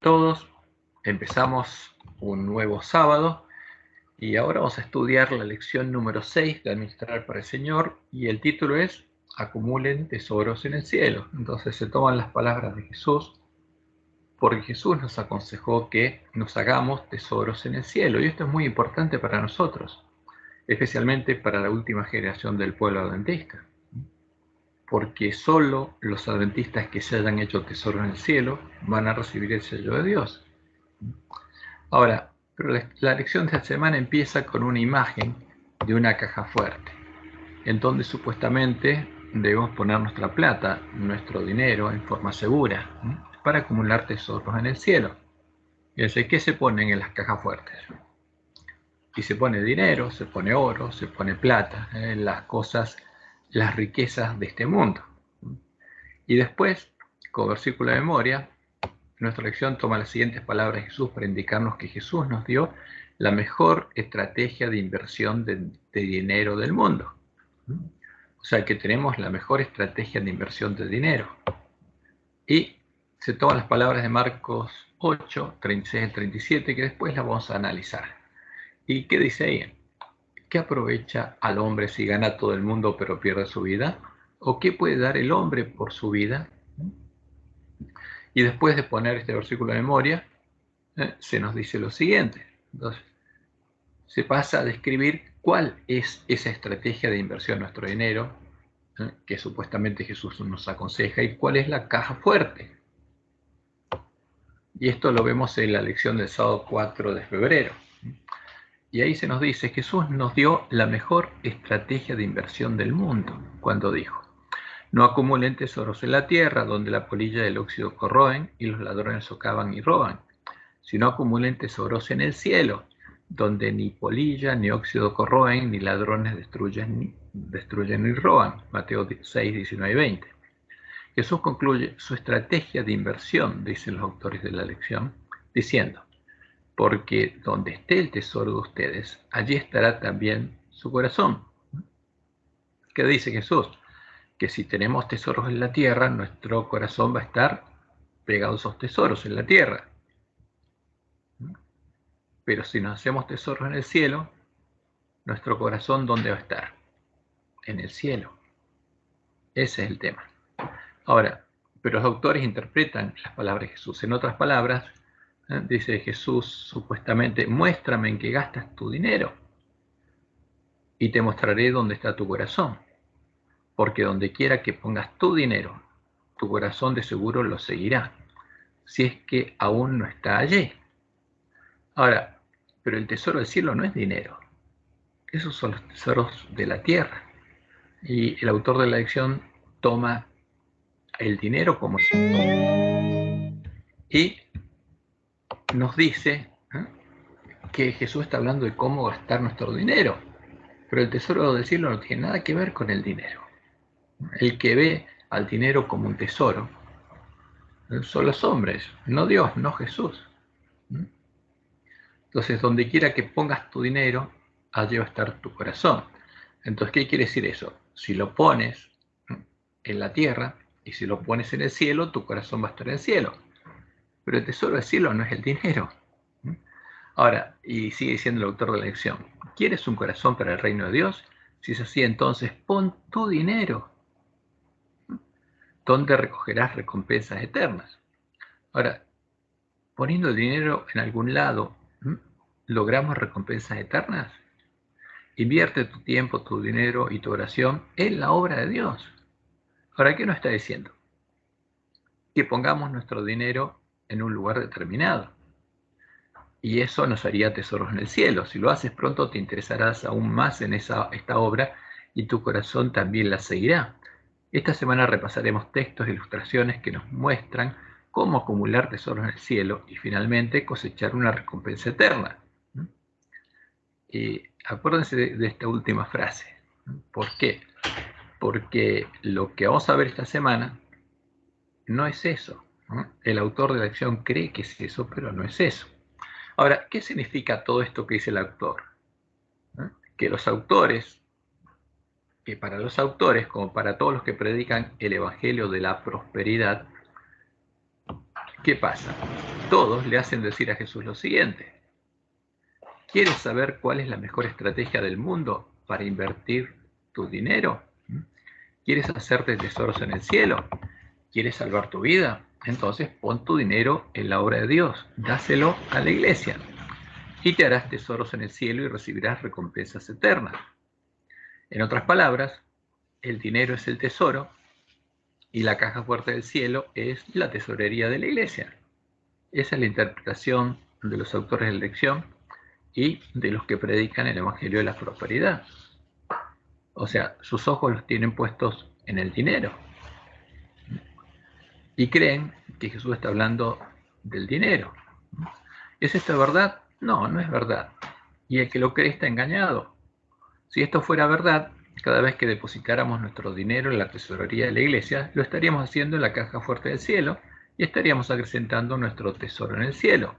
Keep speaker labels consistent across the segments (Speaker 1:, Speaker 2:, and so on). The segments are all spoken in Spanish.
Speaker 1: Todos, empezamos un nuevo sábado y ahora vamos a estudiar la lección número 6 de Administrar para el Señor y el título es Acumulen tesoros en el cielo. Entonces se toman las palabras de Jesús porque Jesús nos aconsejó que nos hagamos tesoros en el cielo y esto es muy importante para nosotros, especialmente para la última generación del pueblo adventista, porque solo los adventistas que se hayan hecho tesoros en el cielo van a recibir el sello de Dios. Ahora, pero la lección de esta semana empieza con una imagen de una caja fuerte, en donde supuestamente debemos poner nuestra plata, nuestro dinero en forma segura, para acumular tesoros en el cielo. Y dice, ¿qué se ponen en las cajas fuertes? Y se pone dinero, se pone oro, se pone plata, las cosas, las riquezas de este mundo. Y después, con versículo de memoria, nuestra lección toma las siguientes palabras de Jesús para indicarnos que Jesús nos dio la mejor estrategia de inversión de dinero del mundo. O sea que tenemos la mejor estrategia de inversión de dinero. Y se toman las palabras de Marcos 8, 36 y 37, que después las vamos a analizar. ¿Y qué dice ahí? ¿Qué aprovecha al hombre si gana todo el mundo pero pierde su vida? ¿O qué puede dar el hombre por su vida? Y después de poner este versículo de memoria, se nos dice lo siguiente. Entonces, se pasa a describir cuál es esa estrategia de inversión de nuestro dinero, que supuestamente Jesús nos aconseja, y cuál es la caja fuerte. Y esto lo vemos en la lección del sábado 4 de febrero. Y ahí se nos dice, Jesús nos dio la mejor estrategia de inversión del mundo, cuando dijo, no acumulen tesoros en la tierra, donde la polilla y el óxido corroen, y los ladrones socavan y roban, sino acumulen tesoros en el cielo, donde ni polilla ni óxido corroen, ni ladrones destruyen ni roban. Mateo 6, 19 y 20. Jesús concluye su estrategia de inversión, dicen los autores de la lección, diciendo, porque donde esté el tesoro de ustedes, allí estará también su corazón. ¿Qué dice Jesús? Que si tenemos tesoros en la tierra, nuestro corazón va a estar pegado a esos tesoros en la tierra. Pero si nos hacemos tesoros en el cielo, nuestro corazón, ¿dónde va a estar? En el cielo. Ese es el tema. Ahora, pero los autores interpretan las palabras de Jesús. En otras palabras, dice Jesús supuestamente, muéstrame en qué gastas tu dinero y te mostraré dónde está tu corazón. Porque donde quiera que pongas tu dinero, tu corazón de seguro lo seguirá, si es que aún no está allí. Ahora, pero el tesoro del cielo no es dinero. Esos son los tesoros de la tierra. Y el autor de la lección toma el dinero como y nos dice que Jesús está hablando de cómo gastar nuestro dinero, pero el tesoro del cielo no tiene nada que ver con el dinero. El que ve al dinero como un tesoro son los hombres, no Dios, no Jesús. Entonces, donde quiera que pongas tu dinero, allí va a estar tu corazón. Entonces, ¿qué quiere decir eso? Si lo pones en la tierra y si lo pones en el cielo, tu corazón va a estar en el cielo. Pero el tesoro del cielo no es el dinero. Ahora, y sigue diciendo el autor de la lección, ¿quieres un corazón para el reino de Dios? Si es así, entonces pon tu dinero, donde recogerás recompensas eternas. Ahora, poniendo el dinero en algún lado, ¿logramos recompensas eternas? Invierte tu tiempo, tu dinero y tu oración en la obra de Dios. Ahora, ¿qué nos está diciendo? Que pongamos nuestro dinero en un lugar determinado. Y eso nos haría tesoros en el cielo. Si lo haces pronto, te interesarás aún más en esta obra y tu corazón también la seguirá. Esta semana repasaremos textos e ilustraciones que nos muestran cómo acumular tesoros en el cielo y finalmente cosechar una recompensa eterna. Y acuérdense de esta última frase. ¿Por qué? Porque lo que vamos a ver esta semana no es eso. El autor de la lección cree que es eso, pero no es eso. Ahora, ¿qué significa todo esto que dice el autor? Que los autores, que para los autores, como para todos los que predican el evangelio de la prosperidad, ¿qué pasa? todos le hacen decir a Jesús lo siguiente: ¿quieres saber cuál es la mejor estrategia del mundo para invertir tu dinero? ¿Quieres hacerte tesoros en el cielo? ¿Quieres salvar tu vida? Entonces pon tu dinero en la obra de Dios, dáselo a la iglesia, y te harás tesoros en el cielo y recibirás recompensas eternas. En otras palabras, el dinero es el tesoro y la caja fuerte del cielo es la tesorería de la iglesia. Esa es la interpretación de los autores de la lección y de los que predican el evangelio de la prosperidad. O sea, sus ojos los tienen puestos en el dinero y creen que Jesús está hablando del dinero. ¿Es esto verdad? No, no es verdad. Y el que lo cree está engañado. Si esto fuera verdad, cada vez que depositáramos nuestro dinero en la tesorería de la iglesia, lo estaríamos haciendo en la caja fuerte del cielo y estaríamos acrecentando nuestro tesoro en el cielo.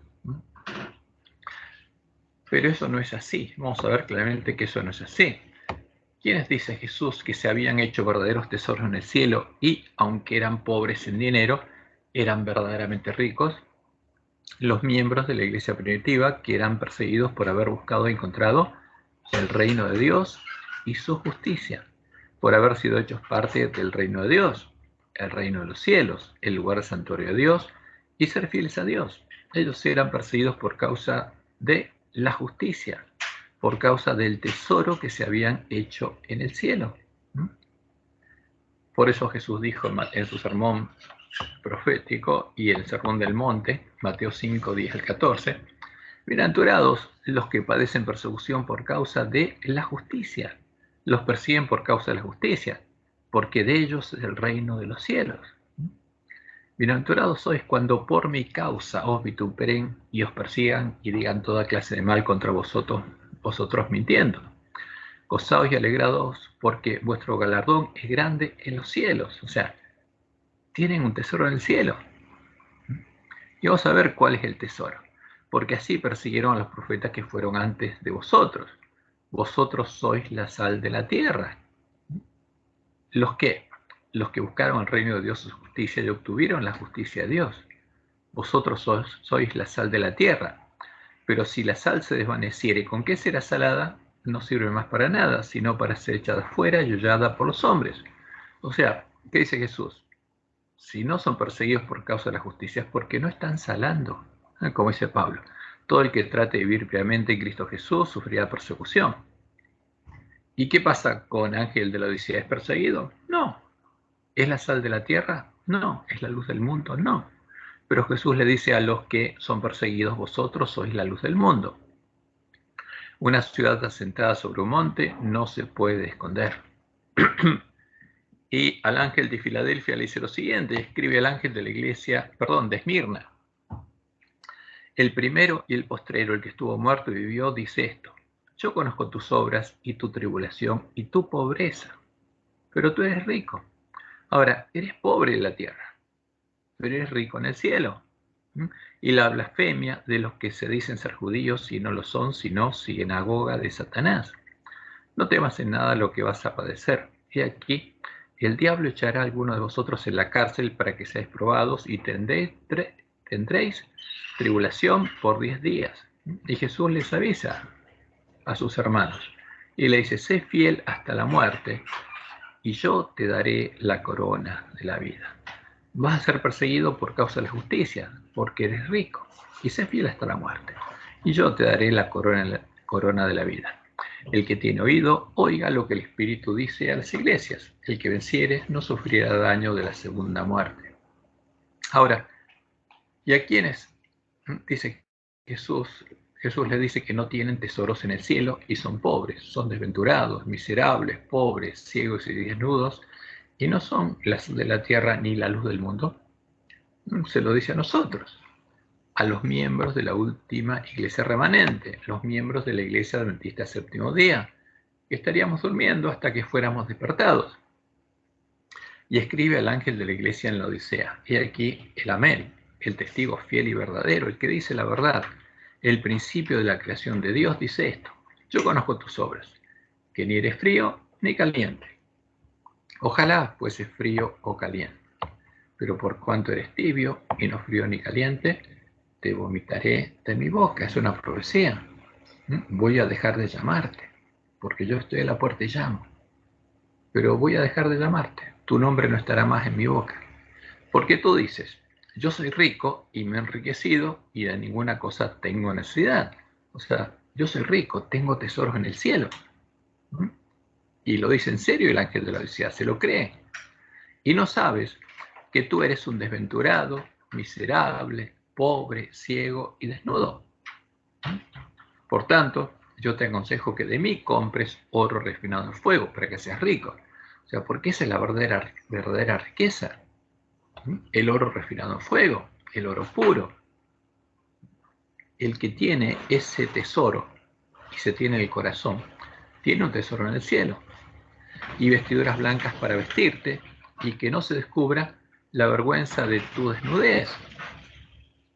Speaker 1: Pero eso no es así. Vamos a ver claramente que eso no es así. ¿Quiénes dice Jesús que se habían hecho verdaderos tesoros en el cielo y, aunque eran pobres en dinero, eran verdaderamente ricos? Los miembros de la iglesia primitiva, que eran perseguidos por haber buscado y encontrado el reino de Dios y su justicia, por haber sido hechos parte del reino de Dios, el reino de los cielos, el lugar del santuario de Dios, y ser fieles a Dios. Ellos eran perseguidos por causa de la justicia, por causa del tesoro que se habían hecho en el cielo. Por eso Jesús dijo en su sermón profético y el sermón del monte, Mateo 5, 10 al 14, bienaventurados los que padecen persecución por causa de la justicia, los persiguen por causa de la justicia, porque de ellos es el reino de los cielos. Bienaventurados sois cuando por mi causa os vituperen y os persigan y digan toda clase de mal contra vosotros mintiendo. Gozaos y alegrados porque vuestro galardón es grande en los cielos. O sea, tienen un tesoro en el cielo. Y vamos a ver cuál es el tesoro. Porque así persiguieron a los profetas que fueron antes de vosotros. Vosotros sois la sal de la tierra. ¿Los qué? Los que buscaron el reino de Dios y su justicia y obtuvieron la justicia de Dios. Vosotros sois la sal de la tierra. Pero si la sal se desvaneciere, ¿con qué será salada? No sirve más para nada, sino para ser echada fuera y hollada por los hombres. O sea, ¿qué dice Jesús? Si no son perseguidos por causa de la justicia es porque no están salando. Como dice Pablo, todo el que trate de vivir piamente en Cristo Jesús sufrirá persecución. ¿Y qué pasa con Ángel de la Odisea? ¿Es perseguido? No. ¿Es la sal de la tierra? No. ¿Es la luz del mundo? No. Pero Jesús le dice a los que son perseguidos: vosotros sois la luz del mundo. Una ciudad asentada sobre un monte no se puede esconder. Y al ángel de Filadelfia le dice lo siguiente, escribe al ángel de la iglesia, de Esmirna. El primero y el postrero, el que estuvo muerto y vivió, dice esto: yo conozco tus obras y tu tribulación y tu pobreza, pero tú eres rico. Ahora, eres pobre en la tierra, pero eres rico en el cielo. Y la blasfemia de los que se dicen ser judíos y no lo son, sino sinagoga de Satanás. No temas en nada lo que vas a padecer. He aquí, el diablo echará a alguno de vosotros en la cárcel para que seáis probados y tendréis tribulación por 10 días. Y Jesús les avisa a sus hermanos y le dice: sé fiel hasta la muerte y yo te daré la corona de la vida. Vas a ser perseguido por causa de la justicia, porque eres rico, y sé fiel hasta la muerte, y yo te daré la corona de la vida. El que tiene oído, oiga lo que el Espíritu dice a las iglesias. El que venciere no sufrirá daño de la segunda muerte. Ahora, ¿y a quiénes? Dice Jesús les dice que no tienen tesoros en el cielo y son pobres, son desventurados, miserables, pobres, ciegos y desnudos, y no son las de la tierra ni la luz del mundo. Se lo dice a nosotros, a los miembros de la última iglesia remanente, los miembros de la iglesia adventista séptimo día, que estaríamos durmiendo hasta que fuéramos despertados. Y escribe al ángel de la iglesia en la Odisea: he aquí el Amén, el testigo fiel y verdadero, el que dice la verdad, el principio de la creación de Dios, dice esto: yo conozco tus obras, que ni eres frío ni caliente. Ojalá fuese frío o caliente, pero por cuanto eres tibio y no frío ni caliente, te vomitaré de mi boca. Es una profecía. Voy a dejar de llamarte, porque yo estoy a la puerta y llamo. Pero voy a dejar de llamarte. Tu nombre no estará más en mi boca. Porque tú dices, yo soy rico y me he enriquecido y de ninguna cosa tengo necesidad. O sea, yo soy rico, tengo tesoros en el cielo. Y lo dice en serio el ángel de la Odisea, se lo cree. Y no sabes que tú eres un desventurado, miserable, pobre, ciego y desnudo. Por tanto, yo te aconsejo que de mí compres oro refinado en fuego para que seas rico. O sea, porque esa es la verdadera riqueza. El oro refinado en fuego, el oro puro. El que tiene ese tesoro y se tiene en el corazón, tiene un tesoro en el cielo. Y vestiduras blancas para vestirte y que no se descubra la vergüenza de tu desnudez.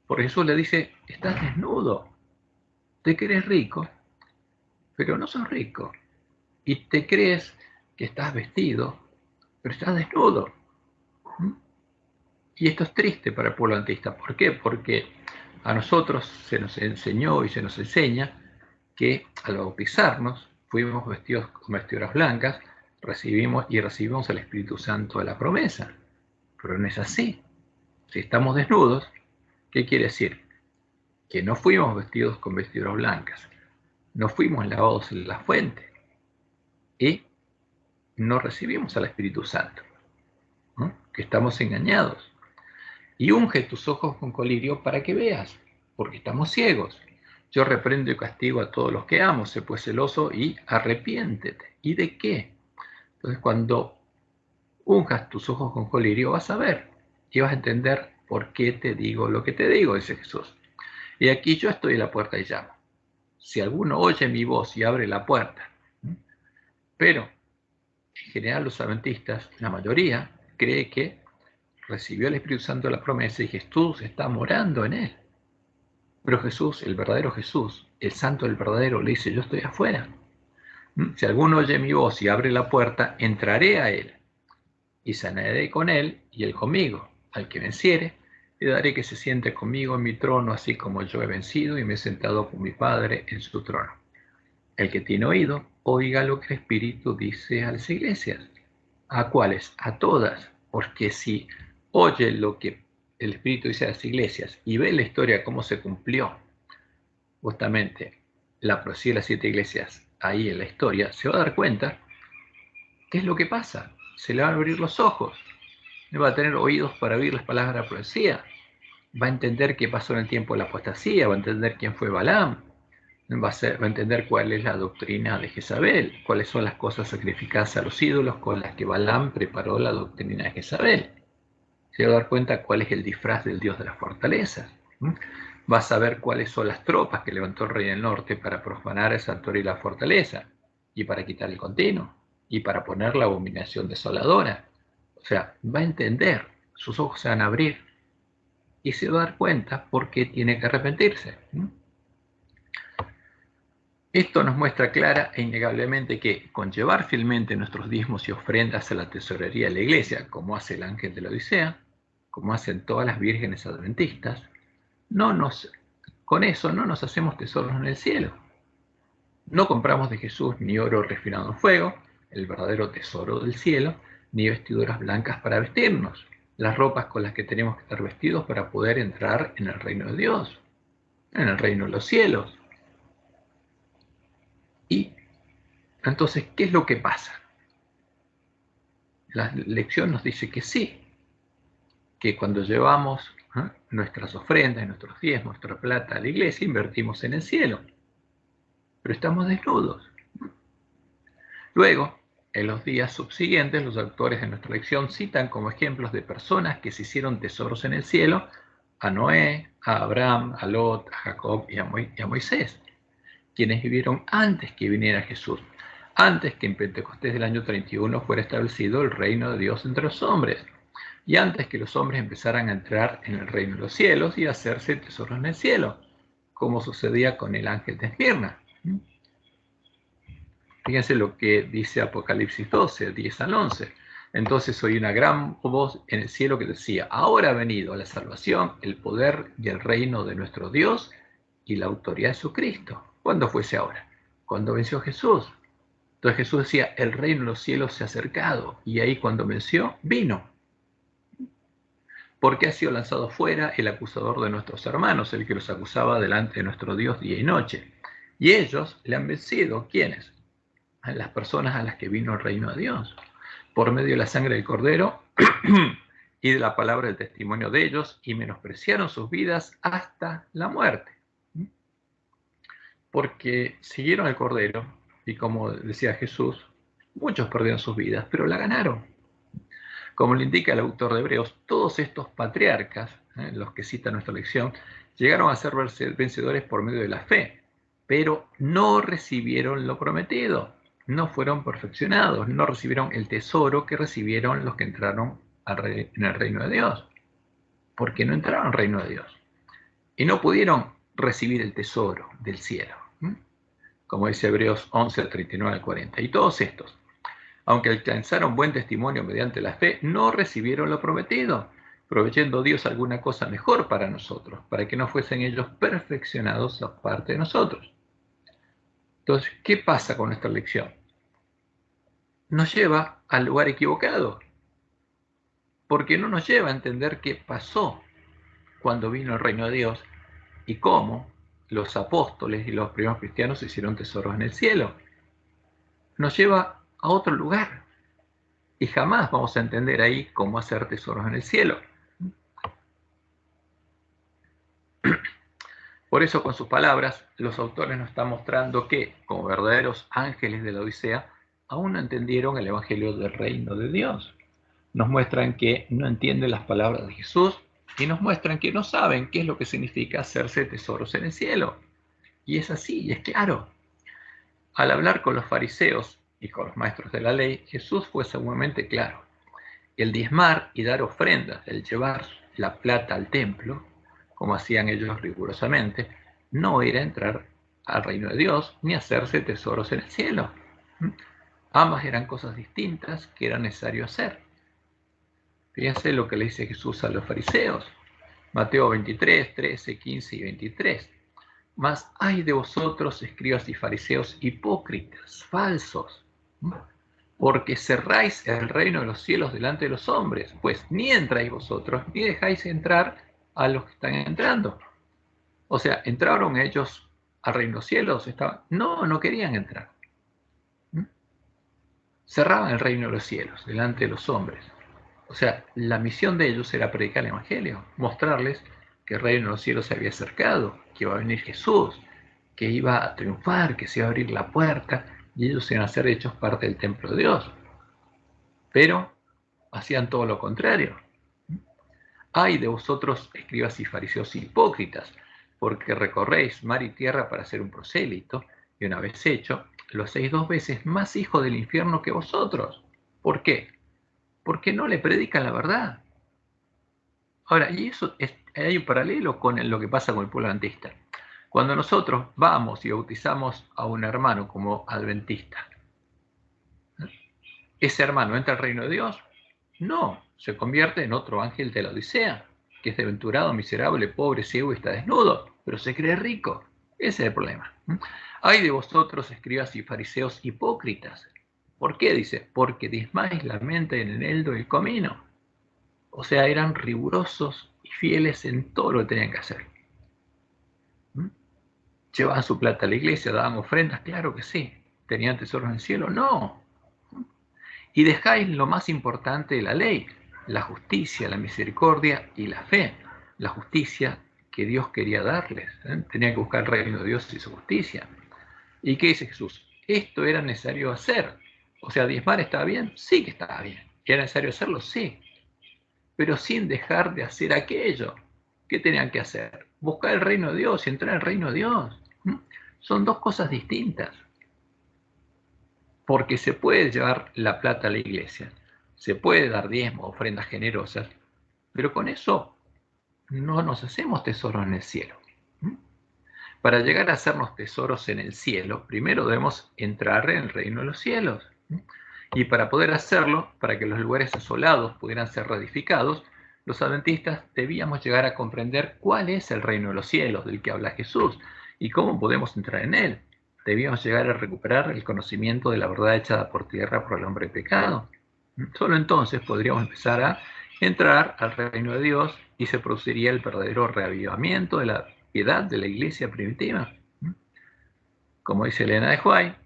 Speaker 1: Porque Jesús le dice, estás desnudo, te crees rico, pero no sos rico. Y te crees que estás vestido, pero estás desnudo. Y esto es triste para el pueblo adventista. ¿Por qué? Porque a nosotros se nos enseñó y se nos enseña que al bautizarnos fuimos vestidos con vestiduras blancas, recibimos el Espíritu Santo de la promesa. Pero no es así. Si estamos desnudos, ¿qué quiere decir? Que no fuimos vestidos con vestiduras blancas, no fuimos lavados en la fuente y no recibimos al Espíritu Santo, ¿no? Que estamos engañados. Y unge tus ojos con colirio para que veas, porque estamos ciegos. Yo reprendo y castigo a todos los que amo, sé pues celoso y arrepiéntete. ¿Y de qué? Entonces cuando unjas tus ojos con colirio vas a ver y vas a entender por qué te digo lo que te digo, dice Jesús. Y aquí yo estoy en la puerta y llamo. Si alguno oye mi voz y abre la puerta, pero en general los adventistas, la mayoría, cree que recibió el Espíritu Santo de la promesa y Jesús está morando en él. Pero Jesús, el verdadero Jesús, el santo del verdadero, le dice, yo estoy afuera. Si alguno oye mi voz y abre la puerta, entraré a él y sanaré con él y él conmigo. Al que venciere, le daré que se siente conmigo en mi trono, así como yo he vencido y me he sentado con mi Padre en su trono. El que tiene oído, oiga lo que el Espíritu dice a las iglesias. ¿A cuáles? A todas. Porque si oye lo que el Espíritu dice a las iglesias y ve la historia cómo se cumplió justamente la profecía de las 7 iglesias ahí en la historia, se va a dar cuenta qué es lo que pasa. Se le van a abrir los ojos, va a tener oídos para oír las palabras de la profecía, va a entender qué pasó en el tiempo de la apostasía, va a entender quién fue Balaam, va a entender cuál es la doctrina de Jezabel, cuáles son las cosas sacrificadas a los ídolos con las que Balaam preparó la doctrina de Jezabel. Se va a dar cuenta cuál es el disfraz del Dios de las fortalezas. Va a saber cuáles son las tropas que levantó el rey del norte para profanar el santuario y la fortaleza, y para quitar el continuo, y para poner la abominación desoladora. O sea, va a entender, sus ojos se van a abrir, y se va a dar cuenta por qué tiene que arrepentirse. Esto nos muestra clara e innegablemente que con llevar fielmente nuestros diezmos y ofrendas a la tesorería de la iglesia, como hace el ángel de la Odisea, como hacen todas las vírgenes adventistas, con eso no nos hacemos tesoros en el cielo. No compramos de Jesús ni oro refinado en fuego, el verdadero tesoro del cielo, ni vestiduras blancas para vestirnos, las ropas con las que tenemos que estar vestidos para poder entrar en el reino de Dios, en el reino de los cielos. Y entonces, ¿qué es lo que pasa? La lección nos dice que sí, que cuando llevamos nuestras ofrendas, nuestros diezmos, nuestra plata a la iglesia, invertimos en el cielo, pero estamos desnudos. Luego, en los días subsiguientes, los autores de nuestra lección citan como ejemplos de personas que se hicieron tesoros en el cielo a Noé, a Abraham, a Lot, a Jacob y a Moisés, quienes vivieron antes que viniera Jesús, antes que en Pentecostés del año 31 fuera establecido el reino de Dios entre los hombres, y antes que los hombres empezaran a entrar en el reino de los cielos y a hacerse tesoros en el cielo, como sucedía con el ángel de Esmirna. Fíjense lo que dice Apocalipsis 12, 10 al 11. Entonces oí una gran voz en el cielo que decía: ahora ha venido la salvación, el poder y el reino de nuestro Dios y la autoridad de su Cristo. ¿Cuándo fuese ahora? Cuando venció Jesús. Entonces Jesús decía: el reino de los cielos se ha acercado. Y ahí cuando venció, vino. Porque ha sido lanzado fuera el acusador de nuestros hermanos, el que los acusaba delante de nuestro Dios día y noche. Y ellos le han vencido. ¿Quiénes? A las personas a las que vino el reino de Dios, por medio de la sangre del Cordero y de la palabra del testimonio de ellos, y menospreciaron sus vidas hasta la muerte. Porque siguieron al Cordero, y como decía Jesús, muchos perdieron sus vidas, pero la ganaron. Como le indica el autor de Hebreos, todos estos patriarcas, los que cita nuestra lección, llegaron a ser vencedores por medio de la fe, pero no recibieron lo prometido, no fueron perfeccionados, no recibieron el tesoro que recibieron los que entraron en el reino de Dios, porque no entraron al reino de Dios y no pudieron recibir el tesoro del cielo, como dice Hebreos 11, 39 al 40. Y todos estos, aunque alcanzaron buen testimonio mediante la fe, no recibieron lo prometido, proveyendo Dios alguna cosa mejor para nosotros, para que no fuesen ellos perfeccionados aparte de nosotros. Entonces, ¿qué pasa con esta lección? Nos lleva al lugar equivocado, porque no nos lleva a entender qué pasó cuando vino el reino de Dios y cómo los apóstoles y los primeros cristianos hicieron tesoros en el cielo. Nos lleva a otro lugar y jamás vamos a entender ahí cómo hacer tesoros en el cielo. Por eso, con sus palabras, los autores nos están mostrando que, como verdaderos ángeles de la Odisea, aún no entendieron el evangelio del reino de Dios. Nos muestran que no entienden las palabras de Jesús y nos muestran que no saben qué es lo que significa hacerse tesoros en el cielo. Y es así, y es claro. Al hablar con los fariseos y con los maestros de la ley, Jesús fue sumamente claro. El diezmar y dar ofrendas, el llevar la plata al templo, como hacían ellos rigurosamente, no era entrar al reino de Dios ni hacerse tesoros en el cielo. Ambas eran cosas distintas que era necesario hacer. Fíjense lo que le dice Jesús a los fariseos. Mateo 23, 13, 15 y 23. Mas ay de vosotros, escribas y fariseos hipócritas, falsos, porque cerráis el reino de los cielos delante de los hombres, pues ni entráis vosotros, ni dejáis entrar a los que están entrando. O sea, ¿entraron ellos al reino de los cielos? No querían entrar. Cerraban el reino de los cielos delante de los hombres. O sea, la misión de ellos era predicar el evangelio, mostrarles que el reino de los cielos se había acercado, que iba a venir Jesús, que iba a triunfar, que se iba a abrir la puerta y ellos iban a ser hechos parte del templo de Dios. Pero hacían todo lo contrario. Ay de vosotros, escribas y fariseos hipócritas, porque recorréis mar y tierra para ser un prosélito, y una vez hecho, lo hacéis 2 veces más hijo del infierno que vosotros. ¿Por qué? Porque no le predican la verdad. Ahora, y eso hay un paralelo con lo que pasa con el pueblo adventista. Cuando nosotros vamos y bautizamos a un hermano como adventista, ¿ese hermano entra al reino de Dios? No, se convierte en otro ángel de la Odisea, que es desventurado, miserable, pobre, ciego y está desnudo, pero se cree rico. Ese es el problema. Ay de vosotros, escribas y fariseos hipócritas. ¿Por qué? Dice, porque diezmáis la mente en el eneldo y el comino. O sea, eran rigurosos y fieles en todo lo que tenían que hacer. ¿Llevaban su plata a la iglesia? ¿Daban ofrendas? Claro que sí. ¿Tenían tesoros en el cielo? No. Y dejáis lo más importante de la ley, la justicia, la misericordia y la fe. La justicia que Dios quería darles. Tenían que buscar el reino de Dios y su justicia. ¿Y qué dice Jesús? Esto era necesario hacer. O sea, diezmar estaba bien, sí que estaba bien. ¿Era necesario hacerlo? Sí. Pero sin dejar de hacer aquello. ¿Qué tenían que hacer? Buscar el reino de Dios y entrar al reino de Dios. Son 2 cosas distintas. Porque se puede llevar la plata a la iglesia, se puede dar diezmos, ofrendas generosas, pero con eso no nos hacemos tesoros en el cielo. Para llegar a hacernos tesoros en el cielo, primero debemos entrar en el reino de los cielos. Y para poder hacerlo, para que los lugares asolados pudieran ser reedificados, los adventistas debíamos llegar a comprender cuál es el reino de los cielos del que habla Jesús y cómo podemos entrar en él. Debíamos llegar a recuperar el conocimiento de la verdad echada por tierra por el hombre pecado. Solo entonces podríamos empezar a entrar al reino de Dios y se produciría el verdadero reavivamiento de la piedad de la iglesia primitiva. Como dice Elena de White,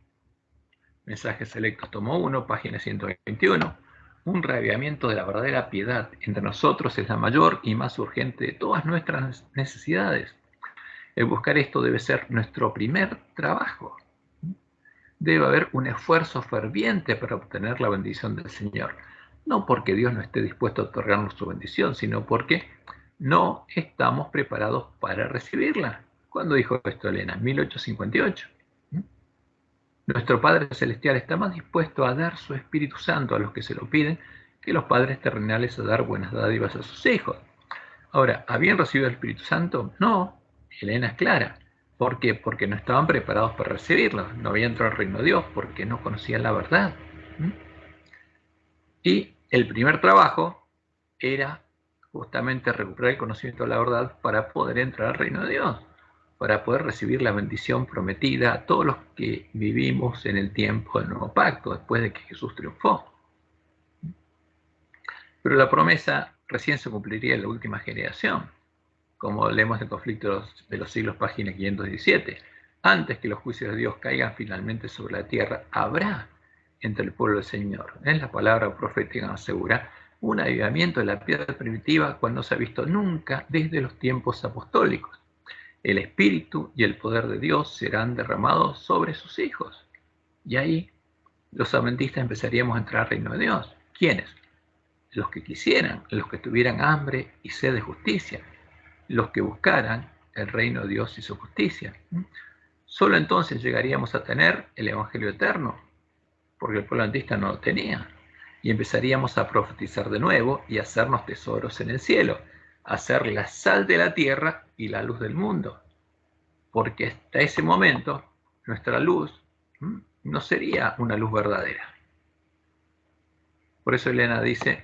Speaker 1: Mensajes Selectos, tomo 1, página 121, un reavivamiento de la verdadera piedad entre nosotros es la mayor y más urgente de todas nuestras necesidades. El buscar esto debe ser nuestro primer trabajo. Debe haber un esfuerzo ferviente para obtener la bendición del Señor. No porque Dios no esté dispuesto a otorgarnos su bendición, sino porque no estamos preparados para recibirla. ¿Cuándo dijo esto Elena? 1858. Nuestro Padre Celestial está más dispuesto a dar su Espíritu Santo a los que se lo piden que los padres terrenales a dar buenas dádivas a sus hijos. Ahora, ¿habían recibido el Espíritu Santo? No, Elena es clara. ¿Por qué? Porque no estaban preparados para recibirlo, no habían entrado al reino de Dios, porque no conocían la verdad. Y el primer trabajo era justamente recuperar el conocimiento de la verdad para poder entrar al reino de Dios, para poder recibir la bendición prometida a todos los que vivimos en el tiempo del nuevo pacto, después de que Jesús triunfó. Pero la promesa recién se cumpliría en la última generación, como leemos en Conflictos de los Siglos, página 517. Antes que los juicios de Dios caigan finalmente sobre la tierra, habrá entre el pueblo del Señor, en la palabra profética asegura, un avivamiento de la piedra primitiva cuando no se ha visto nunca desde los tiempos apostólicos. El Espíritu y el poder de Dios serán derramados sobre sus hijos. Y ahí los adventistas empezaríamos a entrar al reino de Dios. ¿Quiénes? Los que quisieran, los que tuvieran hambre y sed de justicia, los que buscaran el reino de Dios y su justicia. Solo entonces llegaríamos a tener el Evangelio eterno, porque el pueblo adventista no lo tenía. Y empezaríamos a profetizar de nuevo y a hacernos tesoros en el cielo, a ser la sal de la tierra y la luz del mundo. Porque hasta ese momento nuestra luz no sería una luz verdadera. Por eso Elena dice,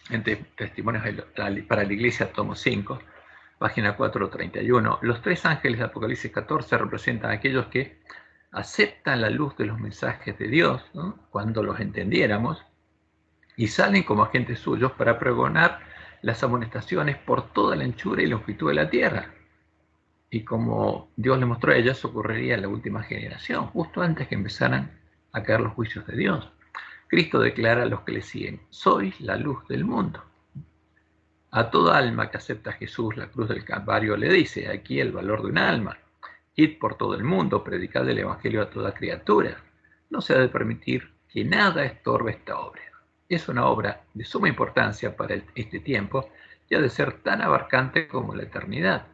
Speaker 1: en Testimonios para la Iglesia, tomo 5, página 431, los tres ángeles de Apocalipsis 14 representan a aquellos que aceptan la luz de los mensajes de Dios, ¿no? Cuando los entendiéramos, y salen como agentes suyos para pregonar las amonestaciones por toda la anchura y longitud de la tierra. Y como Dios le mostró a ellas, ocurriría en la última generación, justo antes que empezaran a caer los juicios de Dios. Cristo declara a los que le siguen, sois la luz del mundo. A toda alma que acepta a Jesús, la cruz del Calvario, le dice, aquí el valor de un alma. Id por todo el mundo, predicad el Evangelio a toda criatura. No se ha de permitir que nada estorbe esta obra. Es una obra de suma importancia para este tiempo y ha de ser tan abarcante como la eternidad.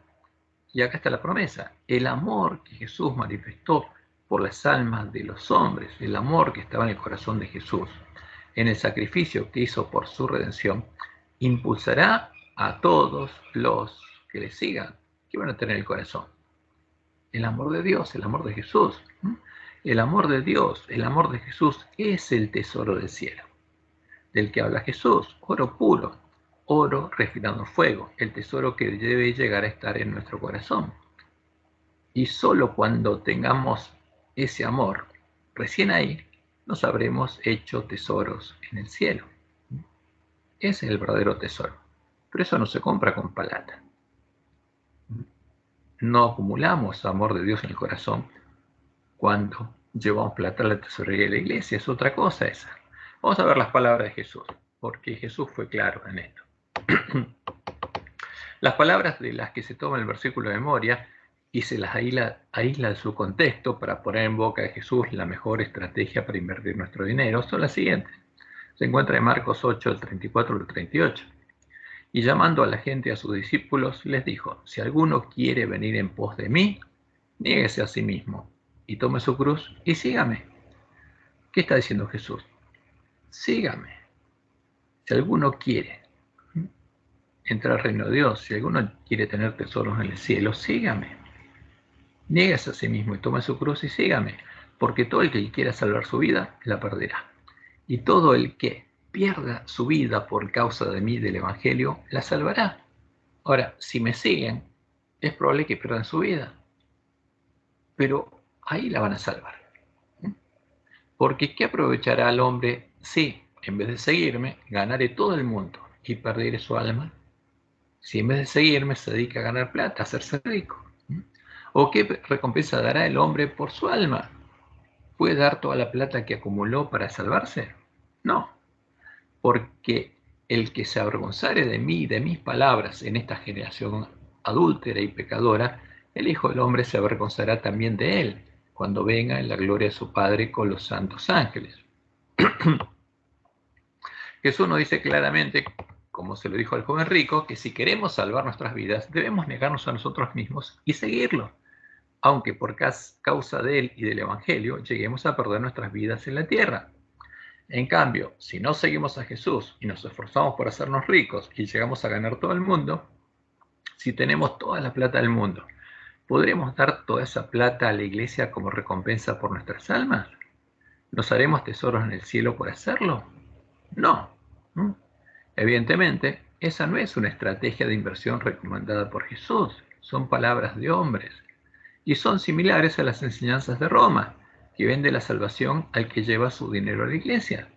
Speaker 1: Y acá está la promesa, el amor que Jesús manifestó por las almas de los hombres, el amor que estaba en el corazón de Jesús, en el sacrificio que hizo por su redención, impulsará a todos los que le sigan, que van a tener el corazón. El amor de Dios, el amor de Jesús. El amor de Dios, el amor de Jesús es el tesoro del cielo, del que habla Jesús, oro puro, oro refinado en fuego, el tesoro que debe llegar a estar en nuestro corazón. Y solo cuando tengamos ese amor, recién ahí nos habremos hecho tesoros en el cielo. Ese es el verdadero tesoro. Pero eso no se compra con plata. No acumulamos amor de Dios en el corazón cuando llevamos plata a la tesorería de la iglesia. Es otra cosa esa. Vamos a ver las palabras de Jesús, porque Jesús fue claro en esto. Las palabras de las que se toma el versículo de memoria y se las aísla de su contexto para poner en boca de Jesús la mejor estrategia para invertir nuestro dinero son las siguientes. Se encuentra en Marcos 8, el 34 al 38. Y llamando a la gente, a sus discípulos, les dijo, si alguno quiere venir en pos de mí, niéguese a sí mismo y tome su cruz y sígame. ¿Qué está diciendo Jesús? Sígame. Si alguno quiere entrar al reino de Dios, si alguno quiere tener tesoros en el cielo, sígame. Niéguese a sí mismo y tome su cruz y sígame, porque todo el que quiera salvar su vida, la perderá. Y todo el que pierda su vida por causa de mí, del Evangelio, la salvará. Ahora, si me siguen, es probable que pierdan su vida, pero ahí la van a salvar. Porque ¿qué aprovechará al hombre si, en vez de seguirme, ganaré todo el mundo y perderé su alma? Si en vez de seguirme se dedica a ganar plata, a hacerse rico. ¿O qué recompensa dará el hombre por su alma? ¿Puede dar toda la plata que acumuló para salvarse? No, porque el que se avergonzare de mí y de mis palabras en esta generación adúltera y pecadora, el Hijo del Hombre se avergonzará también de él, cuando venga en la gloria de su Padre con los santos ángeles. Jesús nos dice claramente, como se lo dijo al joven rico, que si queremos salvar nuestras vidas, debemos negarnos a nosotros mismos y seguirlo, aunque por causa de él y del Evangelio lleguemos a perder nuestras vidas en la tierra. En cambio, si no seguimos a Jesús y nos esforzamos por hacernos ricos y llegamos a ganar todo el mundo, si tenemos toda la plata del mundo, ¿podremos dar toda esa plata a la iglesia como recompensa por nuestras almas? ¿Nos haremos tesoros en el cielo por hacerlo? No. Evidentemente, esa no es una estrategia de inversión recomendada por Jesús, son palabras de hombres, y son similares a las enseñanzas de Roma, que vende la salvación al que lleva su dinero a la iglesia,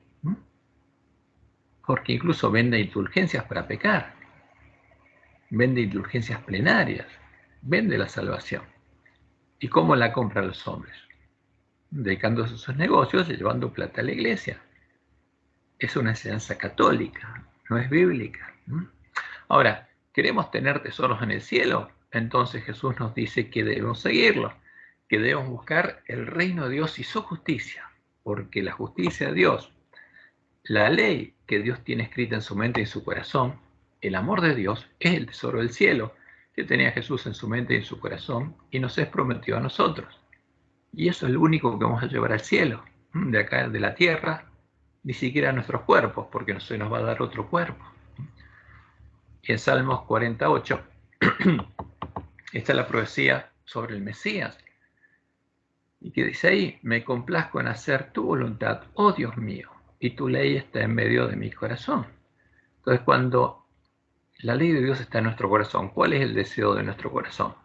Speaker 1: porque incluso vende indulgencias para pecar, vende indulgencias plenarias, vende la salvación. ¿Y cómo la compran los hombres? Dedicándose a sus negocios y llevando plata a la iglesia. Es una enseñanza católica, no es bíblica. Ahora, ¿queremos tener tesoros en el cielo? Entonces Jesús nos dice que debemos seguirlo, que debemos buscar el reino de Dios y su justicia, porque la justicia de Dios, la ley que Dios tiene escrita en su mente y en su corazón, el amor de Dios, es el tesoro del cielo que tenía Jesús en su mente y en su corazón y nos es prometido a nosotros. Y eso es lo único que vamos a llevar al cielo, de acá, de la tierra, ni siquiera a nuestros cuerpos, porque no se nos va a dar otro cuerpo. Y en Salmos 48 está la profecía sobre el Mesías, y que dice ahí: me complazco en hacer tu voluntad, oh Dios mío, y tu ley está en medio de mi corazón. Entonces, cuando la ley de Dios está en nuestro corazón, ¿cuál es el deseo de nuestro corazón?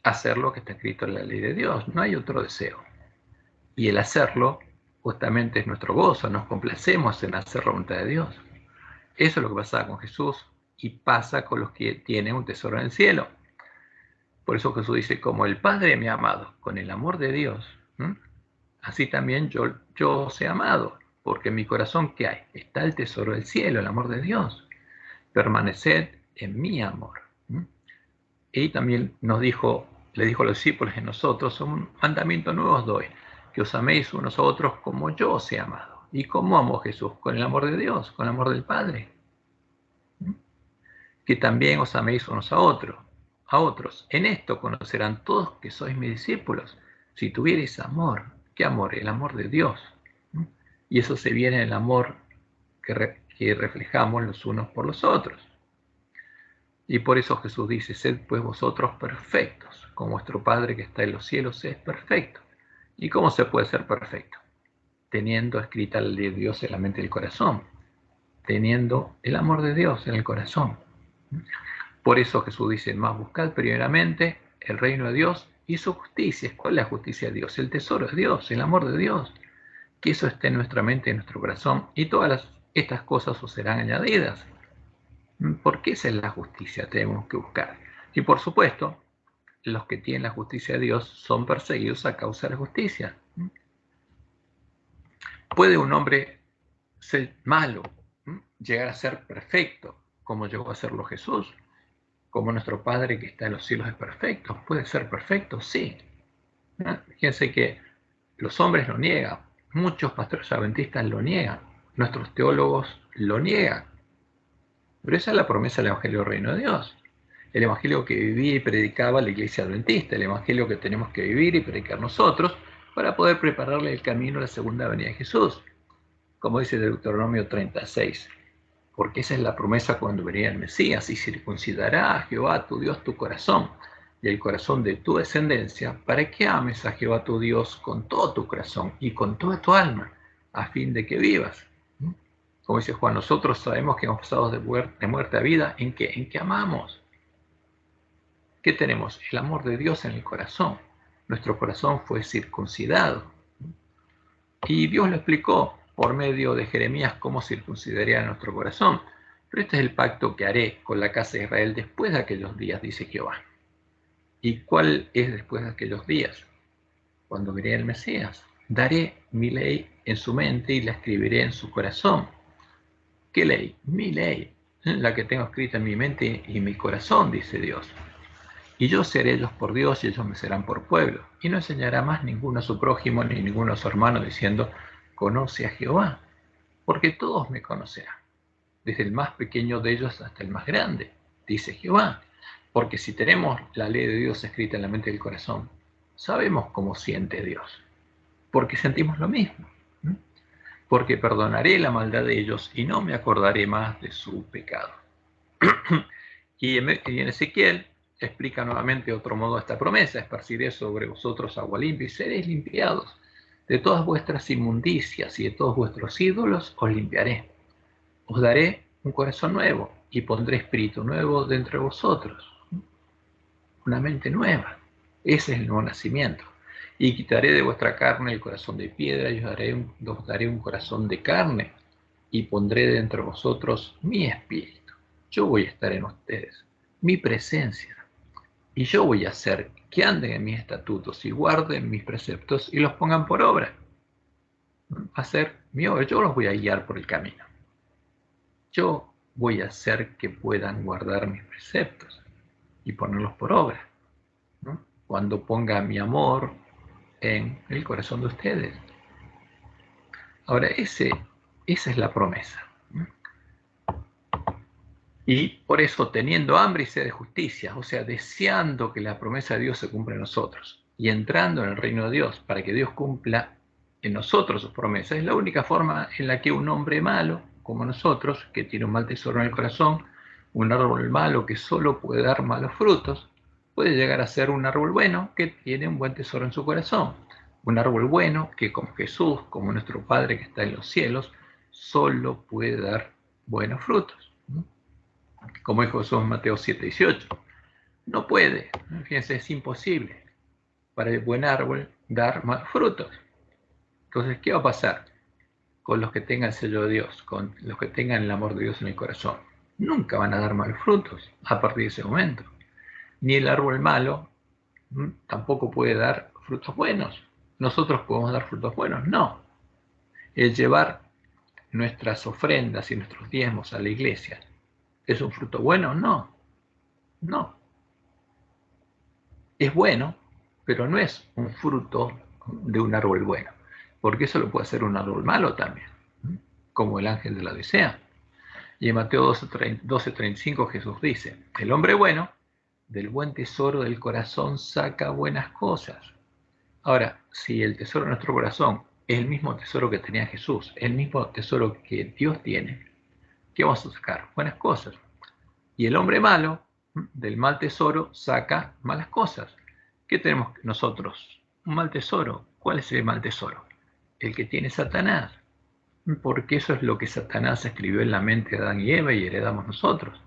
Speaker 1: Hacer lo que está escrito en la ley de Dios, no hay otro deseo. Y el hacerlo justamente es nuestro gozo, nos complacemos en hacer la voluntad de Dios. Eso es lo que pasaba con Jesús y pasa con los que tienen un tesoro en el cielo. Por eso Jesús dice: como el Padre me ha amado con el amor de Dios, así también yo os he amado, porque en mi corazón, ¿qué hay? Está el tesoro del cielo, el amor de Dios. Permaneced en mi amor. Y también le dijo a los discípulos: en nosotros un mandamiento nuevo os doy, que os améis unos a otros como yo os he amado. ¿Y cómo amó Jesús? Con el amor de Dios, con el amor del Padre. Que también os améis unos a otros. En esto conocerán todos que sois mis discípulos, si tuviereis amor. ¿Qué amor? El amor de Dios. Y eso se viene en el amor que reflejamos los unos por los otros. Y por eso Jesús dice: sed pues vosotros perfectos, como vuestro Padre que está en los cielos es perfecto. ¿Y cómo se puede ser perfecto? Teniendo escrita la ley de Dios en la mente y el corazón, teniendo el amor de Dios en el corazón. Por eso Jesús dice: más buscad primeramente el reino de Dios y su justicia. ¿Cuál es la justicia de Dios? El tesoro de Dios, el amor de Dios. Que eso esté en nuestra mente y en nuestro corazón, y todas estas cosas os serán añadidas. Porque esa es la justicia, tenemos que buscar. Y por supuesto, los que tienen la justicia de Dios son perseguidos a causa de la justicia. ¿Puede un hombre ser malo, llegar a ser perfecto, como llegó a serlo Jesús? Como nuestro Padre que está en los cielos es perfecto. ¿Puede ser perfecto? Sí. Fíjense que los hombres lo niegan, muchos pastores adventistas lo niegan, nuestros teólogos lo niegan. Pero esa es la promesa del Evangelio del Reino de Dios. El Evangelio que vivía y predicaba la Iglesia Adventista, el Evangelio que tenemos que vivir y predicar nosotros para poder prepararle el camino a la segunda venida de Jesús. Como dice Deuteronomio 36, porque esa es la promesa cuando venía el Mesías: y circuncidará a Jehová tu Dios tu corazón y el corazón de tu descendencia, para que ames a Jehová tu Dios con todo tu corazón y con toda tu alma a fin de que vivas. Como dice Juan, nosotros sabemos que hemos pasado de muerte a vida. ¿En qué? En que amamos. ¿Qué tenemos? El amor de Dios en el corazón. Nuestro corazón fue circuncidado. Y Dios lo explicó por medio de Jeremías cómo circuncidaría nuestro corazón. Pero este es el pacto que haré con la casa de Israel después de aquellos días, dice Jehová. ¿Y cuál es después de aquellos días? Cuando veré al Mesías. Daré mi ley en su mente y la escribiré en su corazón. ¿Qué ley? Mi ley, la que tengo escrita en mi mente y en mi corazón, dice Dios. Y yo seré ellos por Dios y ellos me serán por pueblo. Y no enseñará más ninguno a su prójimo ni ninguno a su hermano diciendo, conoce a Jehová, porque todos me conocerán, desde el más pequeño de ellos hasta el más grande, dice Jehová. Porque si tenemos la ley de Dios escrita en la mente y el corazón, sabemos cómo siente Dios, porque sentimos lo mismo. Porque perdonaré la maldad de ellos y no me acordaré más de su pecado. Y en Ezequiel explica nuevamente otro modo esta promesa: esparciré sobre vosotros agua limpia y seréis limpiados. De todas vuestras inmundicias y de todos vuestros ídolos os limpiaré. Os daré un corazón nuevo y pondré espíritu nuevo dentro de vosotros. Una mente nueva. Ese es el nuevo nacimiento. Y quitaré de vuestra carne el corazón de piedra y os daré un corazón de carne y pondré dentro de vosotros mi espíritu. Yo voy a estar en ustedes, mi presencia, y yo voy a hacer que anden en mis estatutos y guarden mis preceptos y los pongan por obra. Hacer mi obra, yo los voy a guiar por el camino. Yo voy a hacer que puedan guardar mis preceptos y ponerlos por obra, ¿no? Cuando ponga mi amor en el corazón de ustedes. Ahora, esa es la promesa. Y por eso, teniendo hambre y sed de justicia, o sea, deseando que la promesa de Dios se cumpla en nosotros y entrando en el reino de Dios para que Dios cumpla en nosotros sus promesas, es la única forma en la que un hombre malo, como nosotros, que tiene un mal tesoro en el corazón, un árbol malo que solo puede dar malos frutos, puede llegar a ser un árbol bueno que tiene un buen tesoro en su corazón. Un árbol bueno que, como Jesús, como nuestro Padre que está en los cielos, solo puede dar buenos frutos. Como dijo Jesús en Mateo 7:18. No puede, fíjense, es imposible para el buen árbol dar malos frutos. Entonces, ¿qué va a pasar con los que tengan el sello de Dios, con los que tengan el amor de Dios en el corazón? Nunca van a dar malos frutos a partir de ese momento. Ni el árbol malo tampoco puede dar frutos buenos. ¿Nosotros podemos dar frutos buenos? No. El llevar nuestras ofrendas y nuestros diezmos a la iglesia, ¿es un fruto bueno? No. No. Es bueno, pero no es un fruto de un árbol bueno, porque eso lo puede hacer un árbol malo también, como el ángel de la Odisea. Y en Mateo 12:35 Jesús dice, el hombre bueno, del buen tesoro del corazón saca buenas cosas. Ahora, si el tesoro de nuestro corazón es el mismo tesoro que tenía Jesús, el mismo tesoro que Dios tiene, ¿qué vamos a sacar? Buenas cosas. Y el hombre malo, del mal tesoro, saca malas cosas. ¿Qué tenemos nosotros? Un mal tesoro. ¿Cuál es el mal tesoro? El que tiene Satanás. Porque eso es lo que Satanás escribió en la mente de Adán y Eva y heredamos nosotros.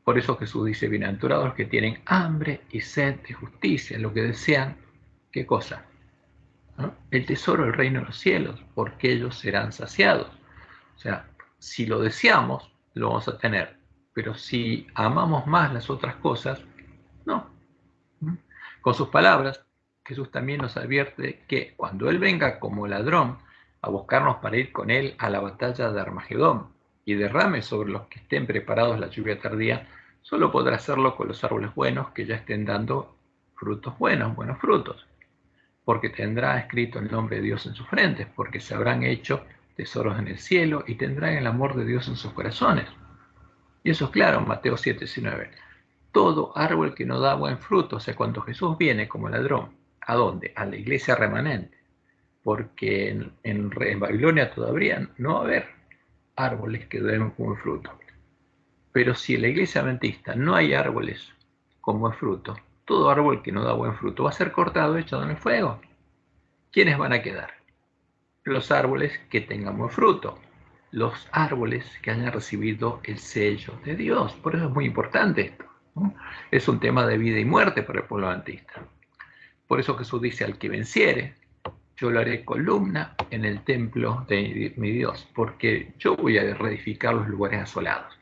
Speaker 1: Por eso Jesús dice, bienaventurados los que tienen hambre y sed de justicia, lo que desean, ¿qué cosa? ¿No? El tesoro del reino de los cielos, porque ellos serán saciados. O sea, si lo deseamos, lo vamos a tener. Pero si amamos más las otras cosas, no. Con sus palabras, Jesús también nos advierte que cuando Él venga como ladrón a buscarnos para ir con Él a la batalla de Armagedón y derrame sobre los que estén preparados la lluvia tardía, solo podrá hacerlo con los árboles buenos que ya estén dando frutos buenos, buenos frutos, porque tendrá escrito el nombre de Dios en sus frentes, porque se habrán hecho tesoros en el cielo y tendrán el amor de Dios en sus corazones. Y eso es claro, Mateo 7:19. Todo árbol que no da buen fruto, o sea, cuando Jesús viene como ladrón, ¿a dónde? A la iglesia remanente, porque en Babilonia todavía no va a haber árboles que den buen fruto. Pero si en la iglesia adventista no hay árboles con buen fruto, todo árbol que no da buen fruto va a ser cortado y echado en el fuego. ¿Quiénes van a quedar? los árboles que tengan buen fruto, los árboles que hayan recibido el sello de Dios. Por eso es muy importante esto, ¿no? Es un tema de vida y muerte para el pueblo adventista. Por eso Jesús dice: al que venciere, yo lo haré columna en el templo de mi Dios, porque yo voy a reedificar los lugares asolados.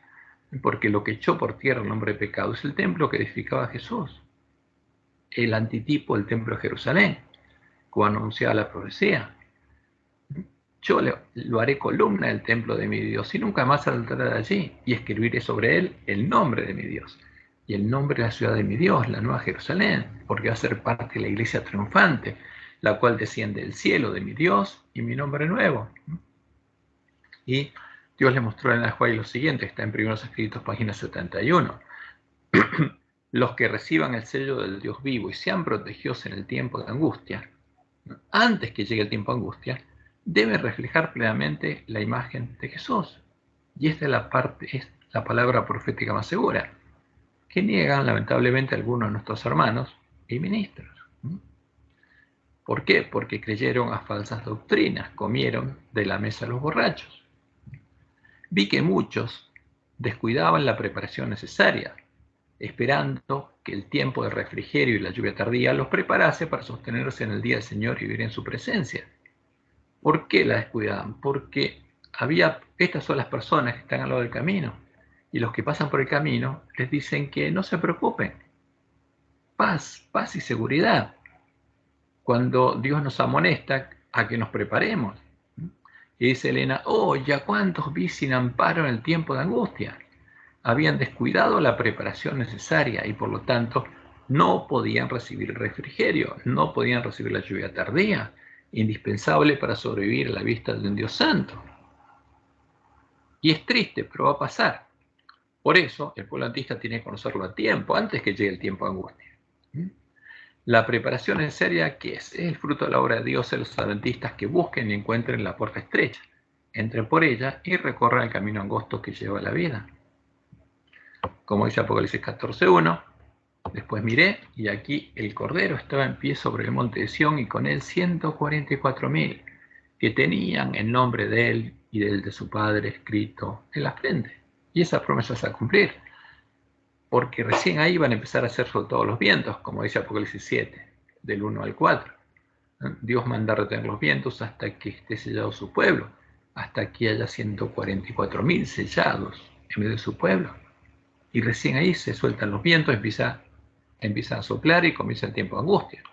Speaker 1: Porque lo que echó por tierra el hombre de pecado es el templo que edificaba Jesús, el antitipo del templo de Jerusalén, como anunciaba la profecía. Yo lo haré columna del templo de mi Dios y nunca más saldrá de allí, y escribiré sobre él el nombre de mi Dios y el nombre de la ciudad de mi Dios, la nueva Jerusalén, porque va a ser parte de la iglesia triunfante, la cual desciende del cielo de mi Dios y mi nombre nuevo. Y Dios le mostró en la Juárez lo siguiente, está en Primeros Escritos, página 71. Los que reciban el sello del Dios vivo y sean protegidos en el tiempo de angustia, antes que llegue el tiempo de angustia, deben reflejar plenamente la imagen de Jesús. Y esta es la palabra profética más segura, que niegan lamentablemente algunos de nuestros hermanos y ministros. ¿Por qué? Porque creyeron a falsas doctrinas, comieron de la mesa de los borrachos. Vi que muchos descuidaban la preparación necesaria, esperando que el tiempo de refrigerio y la lluvia tardía los preparase para sostenerse en el día del Señor y vivir en su presencia. ¿Por qué la descuidaban? Porque estas son las personas que están al lado del camino, y los que pasan por el camino les dicen que no se preocupen. Paz y seguridad. Cuando Dios nos amonesta a que nos preparemos. Y dice Elena: oh, ya cuántos vi sin amparo en el tiempo de angustia. Habían descuidado la preparación necesaria y por lo tanto no podían recibir el refrigerio, no podían recibir la lluvia tardía, indispensable para sobrevivir a la vista de un Dios santo. Y es triste, pero va a pasar. Por eso el pueblo adventista tiene que conocerlo a tiempo, antes que llegue el tiempo de angustia. La preparación en seria, ¿qué es? Es el fruto de la obra de Dios en los adventistas que busquen y encuentren la puerta estrecha, entren por ella y recorran el camino angosto que lleva a la vida. Como dice Apocalipsis 14:1, después miré, y aquí el Cordero estaba en pie sobre el monte de Sión, y con él 144,000, que tenían el nombre de él y del de su Padre escrito en la frente. Y esa promesa se va a cumplir, porque recién ahí van a empezar a ser soltados los vientos, como dice Apocalipsis 7, del 1 al 4. Dios manda a retener los vientos hasta que esté sellado su pueblo, hasta que haya 144,000 sellados en medio de su pueblo. Y recién ahí se sueltan los vientos, empieza a soplar y comienza el tiempo de angustia.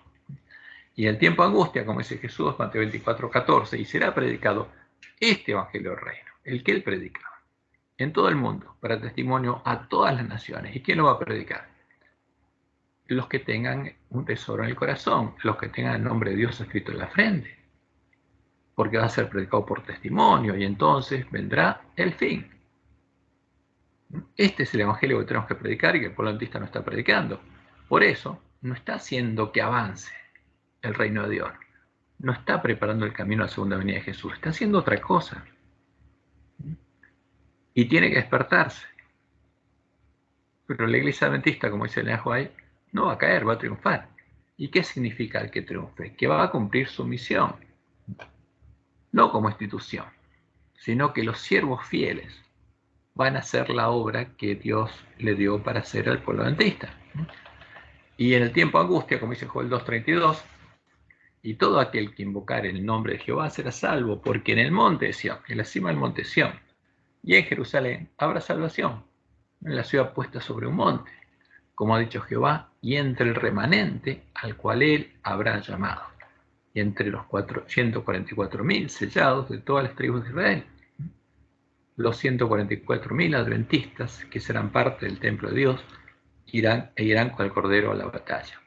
Speaker 1: Y el tiempo de angustia, como dice Jesús, Mateo 24:14, y será predicado este evangelio del reino, el que él predicaba, en todo el mundo, para testimonio a todas las naciones. ¿Y quién lo va a predicar? Los que tengan un tesoro en el corazón, los que tengan el nombre de Dios escrito en la frente, porque va a ser predicado por testimonio, y entonces vendrá el fin. Este es el evangelio que tenemos que predicar y que el pueblo adventista no está predicando. Por eso, no está haciendo que avance el reino de Dios. No está preparando el camino a la segunda venida de Jesús. Está haciendo otra cosa. Y tiene que despertarse. Pero la iglesia adventista, como dice el White, no va a caer, va a triunfar. ¿Y qué significa el que triunfe? Que va a cumplir su misión. No como institución, sino que los siervos fieles van a hacer la obra que Dios le dio para hacer al pueblo adventista. Y en el tiempo de angustia, como dice Joel 2:32, y todo aquel que invocare el nombre de Jehová será salvo, porque en el monte de Sión, en la cima del monte de Sión, y en Jerusalén habrá salvación, en la ciudad puesta sobre un monte, como ha dicho Jehová, y entre el remanente al cual él habrá llamado, y entre los 144,000 sellados de todas las tribus de Israel. Los 144,000 adventistas, que serán parte del templo de Dios, irán con el Cordero a la batalla.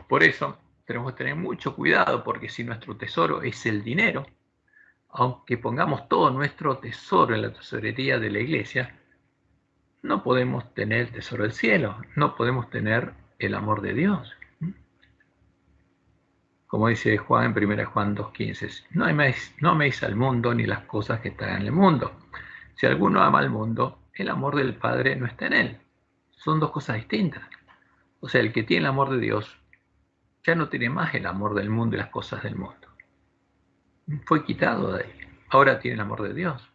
Speaker 1: Por eso tenemos que tener mucho cuidado, porque si nuestro tesoro es el dinero, aunque pongamos todo nuestro tesoro en la tesorería de la iglesia, no podemos tener el tesoro del cielo, no podemos tener el amor de Dios. Como dice Juan en 1 Juan 2:15, no améis al mundo ni las cosas que están en el mundo. Si alguno ama al mundo, el amor del Padre no está en él. Son dos cosas distintas. O sea, el que tiene el amor de Dios Ya no tiene más el amor del mundo y las cosas del mundo. Fue quitado de ahí. Ahora tiene el amor de Dios.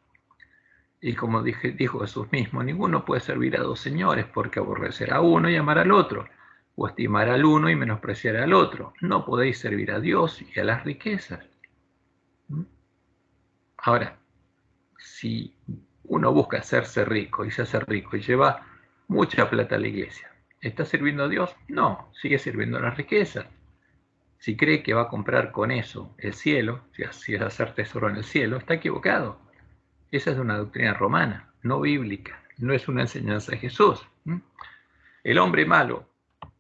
Speaker 1: Y como dijo Jesús mismo, ninguno puede servir a dos señores, porque aborrecerá a uno y amar al otro, o estimar al uno y menospreciar al otro. No podéis servir a Dios y a las riquezas. Ahora, si uno busca hacerse rico y se hace rico y lleva mucha plata a la iglesia, ¿está sirviendo a Dios? No, sigue sirviendo a las riquezas. Si cree que va a comprar con eso el cielo, si es hacer tesoro en el cielo, está equivocado. Esa es una doctrina romana, no bíblica, no es una enseñanza de Jesús. El hombre malo,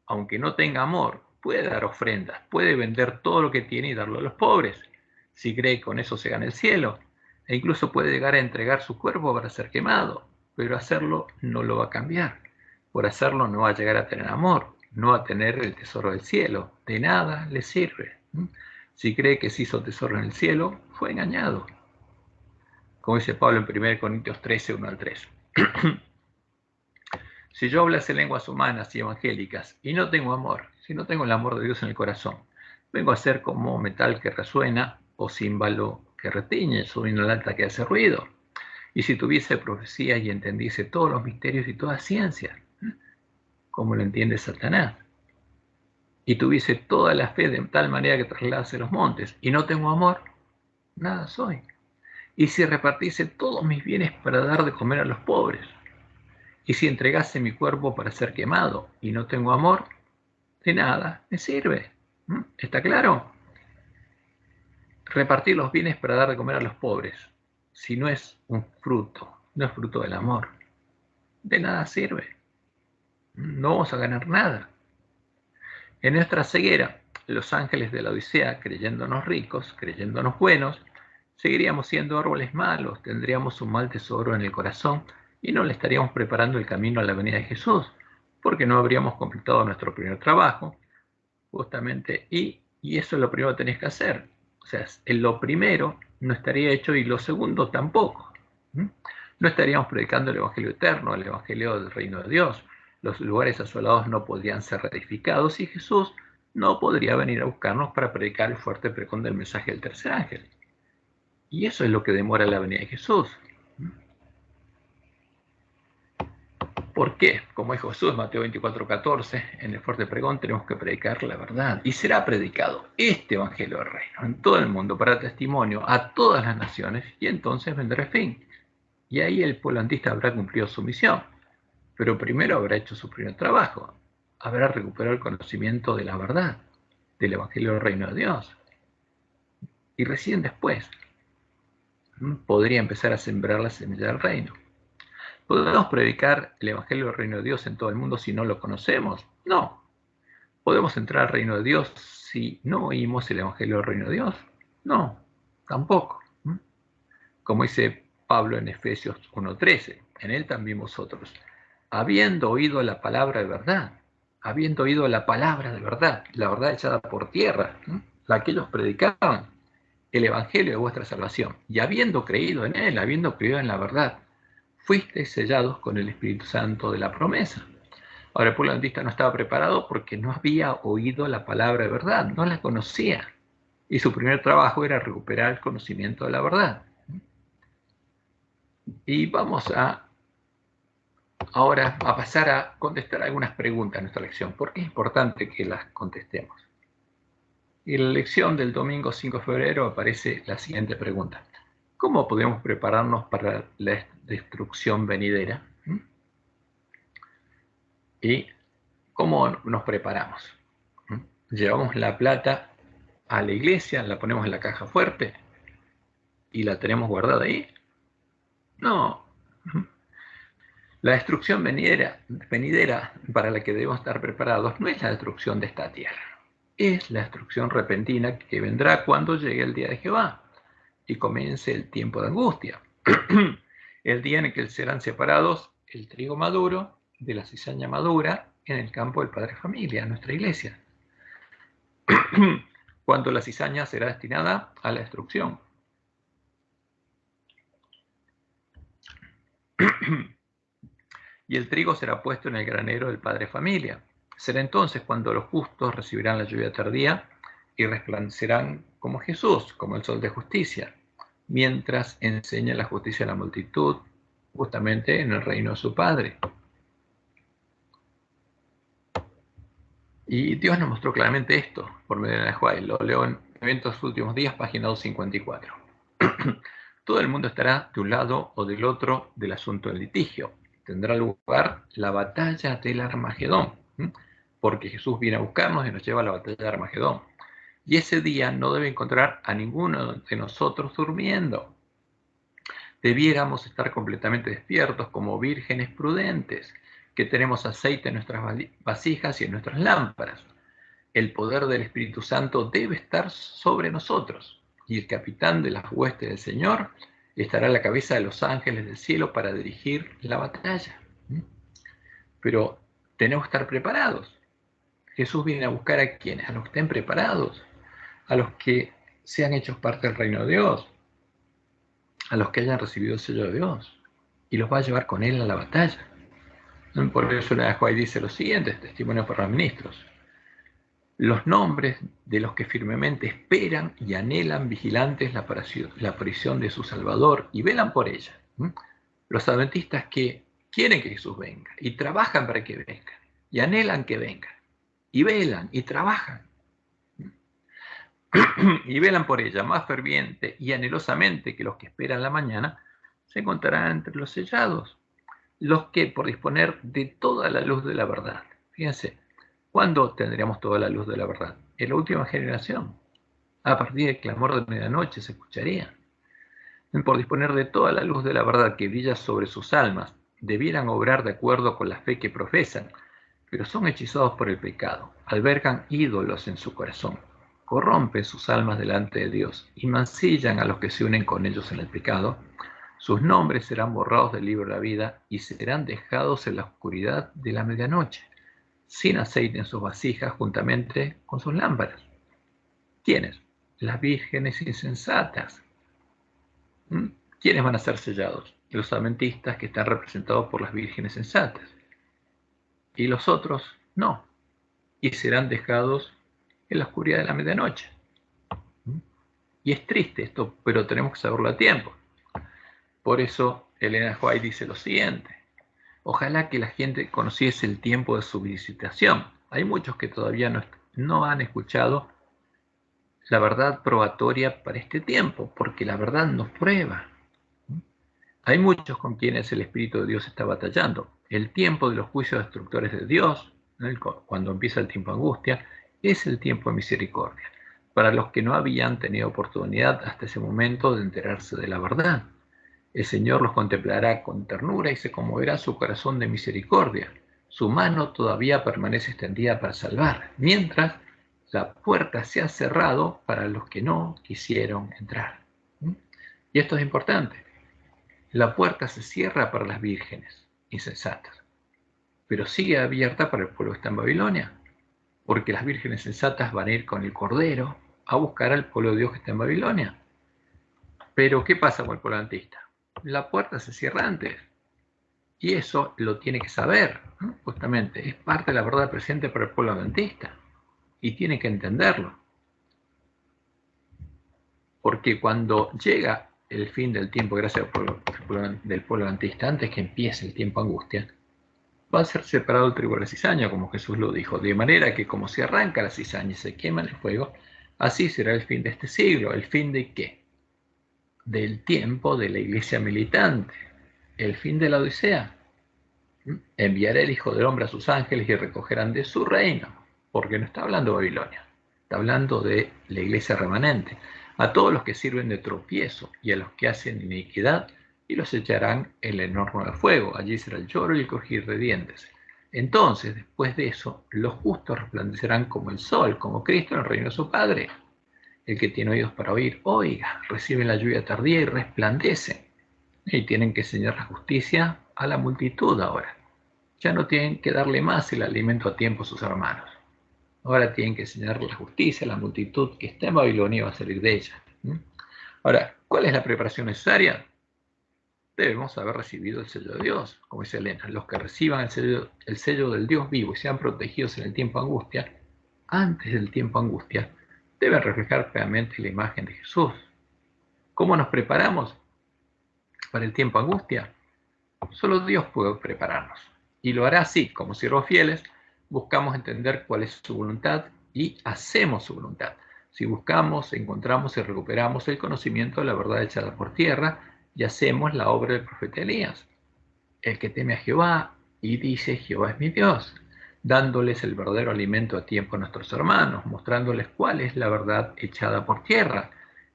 Speaker 1: aunque no tenga amor, puede dar ofrendas, puede vender todo lo que tiene y darlo a los pobres, si cree que con eso se gana el cielo, e incluso puede llegar a entregar su cuerpo para ser quemado, pero hacerlo no lo va a cambiar. Por hacerlo no va a llegar a tener amor, no va a tener el tesoro del cielo, de nada le sirve. Si cree que se hizo tesoro en el cielo, fue engañado. Como dice Pablo en 1 Corintios 13, 1 al 3. Si yo hablase lenguas humanas y evangélicas y no tengo amor, si no tengo el amor de Dios en el corazón, vengo a ser como metal que resuena o címbalo que retiñe, sonido alta que hace ruido. Y si tuviese profecía y entendiese todos los misterios y toda ciencia, como lo entiende Satanás, y tuviese toda la fe de tal manera que trasladase los montes, y no tengo amor, nada soy. Y si repartiese todos mis bienes para dar de comer a los pobres, y si entregase mi cuerpo para ser quemado, y no tengo amor, de nada me sirve. ¿Está claro? Repartir los bienes para dar de comer a los pobres, si no es un fruto, no es fruto del amor, de nada sirve. No vamos a ganar nada. En nuestra ceguera, los ángeles de la Odisea, creyéndonos ricos, creyéndonos buenos, seguiríamos siendo árboles malos, tendríamos un mal tesoro en el corazón y no le estaríamos preparando el camino a la venida de Jesús, porque no habríamos completado nuestro primer trabajo, justamente, y eso es lo primero que tenés que hacer. O sea, lo primero no estaría hecho y lo segundo tampoco. No estaríamos predicando el Evangelio eterno, el Evangelio del reino de Dios. Los lugares asolados no podrían ser reedificados y Jesús no podría venir a buscarnos para predicar el fuerte pregón del mensaje del tercer ángel. Y eso es lo que demora la venida de Jesús. ¿Por qué? Como dijo Jesús, Mateo 24:14, en el fuerte pregón tenemos que predicar la verdad. Y será predicado este evangelio del reino en todo el mundo para testimonio a todas las naciones y entonces vendrá el fin. Y ahí el pueblo antista habrá cumplido su misión. Pero primero habrá hecho su primer trabajo. Habrá recuperado el conocimiento de la verdad, del evangelio del reino de Dios. Y recién después podría empezar a sembrar la semilla del reino. ¿Podemos predicar el Evangelio del Reino de Dios en todo el mundo si no lo conocemos? No. ¿Podemos entrar al Reino de Dios si no oímos el Evangelio del Reino de Dios? No, tampoco. Como dice Pablo en Efesios 1:13, en él también vosotros, habiendo oído la palabra de verdad, habiendo oído la palabra de verdad, la verdad echada por tierra, la que ellos predicaban, el Evangelio de vuestra salvación, y habiendo creído en él, habiendo creído en la verdad, fuisteis sellados con el Espíritu Santo de la promesa. Ahora el pueblo adventista no estaba preparado porque no había oído la palabra de verdad, no la conocía. Y su primer trabajo era recuperar el conocimiento de la verdad. Y vamos ahora a pasar a contestar algunas preguntas en nuestra lección, porque es importante que las contestemos. Y en la lección del domingo 5 de febrero aparece la siguiente pregunta. ¿Cómo podemos prepararnos para la destrucción venidera? ¿Y cómo nos preparamos? Llevamos la plata a la iglesia, la ponemos en la caja fuerte y la tenemos guardada ahí. No. La destrucción venidera para la que debemos estar preparados no es la destrucción de esta tierra. Es la destrucción repentina que vendrá cuando llegue el día de Jehová y comience el tiempo de angustia. El día en el que serán separados el trigo maduro de la cizaña madura en el campo del Padre Familia, nuestra iglesia. Cuando la cizaña será destinada a la destrucción. Y el trigo será puesto en el granero del Padre Familia. Será entonces cuando los justos recibirán la lluvia tardía y resplandecerán como Jesús, como el sol de justicia, mientras enseña la justicia a la multitud, justamente en el reino de su Padre. Y Dios nos mostró claramente esto por medio de la Juárez. Lo leo en Eventos Últimos Días, página 254. Todo el mundo estará de un lado o del otro del asunto del litigio. Tendrá lugar la batalla del Armagedón, porque Jesús viene a buscarnos y nos lleva a la batalla de Armagedón. Y ese día no debe encontrar a ninguno de nosotros durmiendo. Debiéramos estar completamente despiertos como vírgenes prudentes, que tenemos aceite en nuestras vasijas y en nuestras lámparas. El poder del Espíritu Santo debe estar sobre nosotros, y el capitán de las huestes del Señor estará a la cabeza de los ángeles del cielo para dirigir la batalla. Pero tenemos que estar preparados. Jesús viene a buscar a quienes, a los que estén preparados, a los que sean hechos parte del reino de Dios, a los que hayan recibido el sello de Dios, y los va a llevar con él a la batalla. Por eso la Juárez dice lo siguiente, testimonio para los ministros: los nombres de los que firmemente esperan y anhelan vigilantes la aparición de su Salvador y velan por ella. Los adventistas que quieren que Jesús venga y trabajan para que venga y anhelan que venga y velan y trabajan y velan por ella más ferviente y anhelosamente que los que esperan la mañana, se encontrarán entre los sellados, los que por disponer de toda la luz de la verdad. Fíjense, ¿cuándo tendríamos toda la luz de la verdad? En la última generación. A partir del clamor de medianoche se escucharía. Por disponer de toda la luz de la verdad que brilla sobre sus almas, debieran obrar de acuerdo con la fe que profesan, pero son hechizados por el pecado, albergan ídolos en su corazón, corrompen sus almas delante de Dios y mancillan a los que se unen con ellos en el pecado. Sus nombres serán borrados del libro de la vida y serán dejados en la oscuridad de la medianoche, sin aceite en sus vasijas juntamente con sus lámparas. ¿Quiénes? Las vírgenes insensatas. ¿Quiénes van a ser sellados? Los adventistas, que están representados por las vírgenes sensatas. Y los otros no. Y serán dejados en la oscuridad de la medianoche. Y es triste esto, pero tenemos que saberlo a tiempo. Por eso Elena White dice lo siguiente: ojalá que la gente conociese el tiempo de su visitación. Hay muchos que todavía no han escuchado la verdad probatoria para este tiempo, porque la verdad nos prueba. Hay muchos con quienes el Espíritu de Dios está batallando. El tiempo de los juicios destructores de Dios, cuando empieza el tiempo de angustia, es el tiempo de misericordia, para los que no habían tenido oportunidad hasta ese momento de enterarse de la verdad. El Señor los contemplará con ternura y se conmoverá su corazón de misericordia. Su mano todavía permanece extendida para salvar, mientras la puerta se ha cerrado para los que no quisieron entrar. Y esto es importante. La puerta se cierra para las vírgenes insensatas, pero sigue abierta para el pueblo que está en Babilonia, porque las vírgenes sensatas van a ir con el Cordero a buscar al pueblo de Dios que está en Babilonia. Pero ¿qué pasa con el pueblo adventista? La puerta se cierra antes, y eso lo tiene que saber, ¿no? Justamente, es parte de la verdad presente para el pueblo adventista, y tiene que entenderlo. Porque cuando llega el fin del tiempo, gracias del pueblo adventista, antes que empiece el tiempo de angustia, va a ser separado el trigo de la cizaña, como Jesús lo dijo, de manera que como se arranca la cizaña y se quema en el fuego, así será el fin de este siglo. ¿El fin de qué? Del tiempo de la iglesia militante, el fin de la Odisea. Enviaré el Hijo del Hombre a sus ángeles y recogerán de su reino, porque no está hablando de Babilonia, está hablando de la iglesia remanente, a todos los que sirven de tropiezo y a los que hacen iniquidad, y los echarán en el horno de fuego. Allí será el lloro y el crujir de dientes. Entonces, después de eso, los justos resplandecerán como el sol, como Cristo en el reino de su Padre. El que tiene oídos para oír, oiga, reciben la lluvia tardía y resplandecen. Y tienen que enseñar la justicia a la multitud ahora. Ya no tienen que darle más el alimento a tiempo a sus hermanos. Ahora tienen que enseñar la justicia a la multitud que está en Babilonia y va a salir de ella. Ahora, ¿cuál es la preparación necesaria? debemos haber recibido el sello de Dios. Como dice Elena, los que reciban el sello del Dios vivo y sean protegidos en el tiempo de angustia, antes del tiempo de angustia, deben reflejar plenamente la imagen de Jesús. ¿Cómo nos preparamos para el tiempo de angustia? Solo Dios puede prepararnos. Y lo hará así, como siervos fieles, buscamos entender cuál es su voluntad y hacemos su voluntad. Si buscamos, encontramos y recuperamos el conocimiento de la verdad echada por tierra y hacemos la obra del profeta Elías, el que teme a Jehová y dice: Jehová es mi Dios, dándoles el verdadero alimento a tiempo a nuestros hermanos, mostrándoles cuál es la verdad echada por tierra.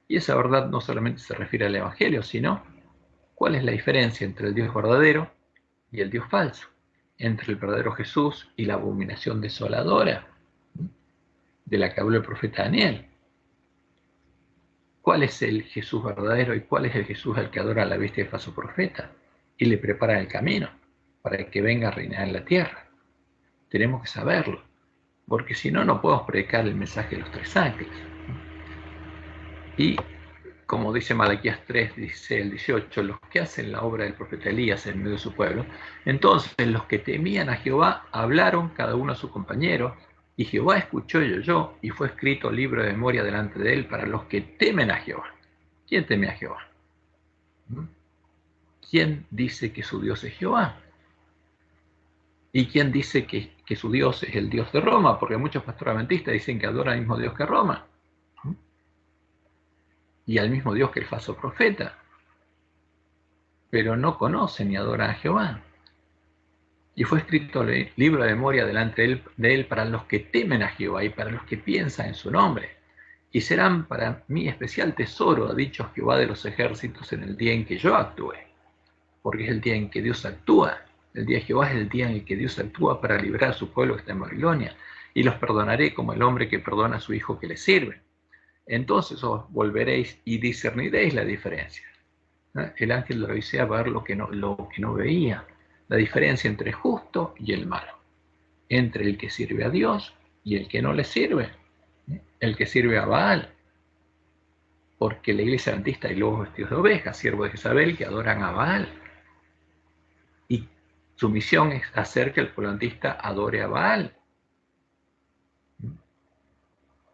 Speaker 1: Y esa verdad no solamente se refiere al Evangelio, sino cuál es la diferencia entre el Dios verdadero y el Dios falso, entre el verdadero Jesús y la abominación desoladora de la que habló el profeta Daniel. ¿Cuál es el Jesús verdadero y cuál es el Jesús al que adora a la bestia y falso profeta y le prepara el camino para que venga a reinar en la tierra? Tenemos que saberlo, porque si no, no podemos predicar el mensaje de los tres ángeles. Y como dice Malaquías 3, 16 al 18, los que hacen la obra del profeta Elías en medio de su pueblo, entonces los que temían a Jehová hablaron cada uno a su compañero, y Jehová escuchó y oyó, y fue escrito libro de memoria delante de él para los que temen a Jehová. ¿Quién teme a Jehová? ¿Quién dice que su Dios es Jehová? ¿Y quién dice que su Dios es el Dios de Roma? Porque muchos pastores adventistas dicen que adoran al mismo Dios que Roma, y al mismo Dios que el falso profeta, pero no conocen ni adoran a Jehová. Y fue escrito el libro de memoria delante de él para los que temen a Jehová y para los que piensan en su nombre. Y serán para mí especial tesoro, ha dicho Jehová de los ejércitos, en el día en que yo actúe. Porque es el día en que Dios actúa. El día de Jehová es el día en el que Dios actúa para librar a su pueblo que está en Babilonia. Y los perdonaré como el hombre que perdona a su hijo que le sirve. Entonces os volveréis y discerniréis la diferencia. El ángel de la Odisea va a ver lo que no veía. La diferencia entre el justo y el malo, entre el que sirve a Dios y el que no le sirve, el que sirve a Baal, porque la iglesia adventista hay lobos vestidos de ovejas, siervos de Jezabel que adoran a Baal, y su misión es hacer que el pueblo adventista adore a Baal.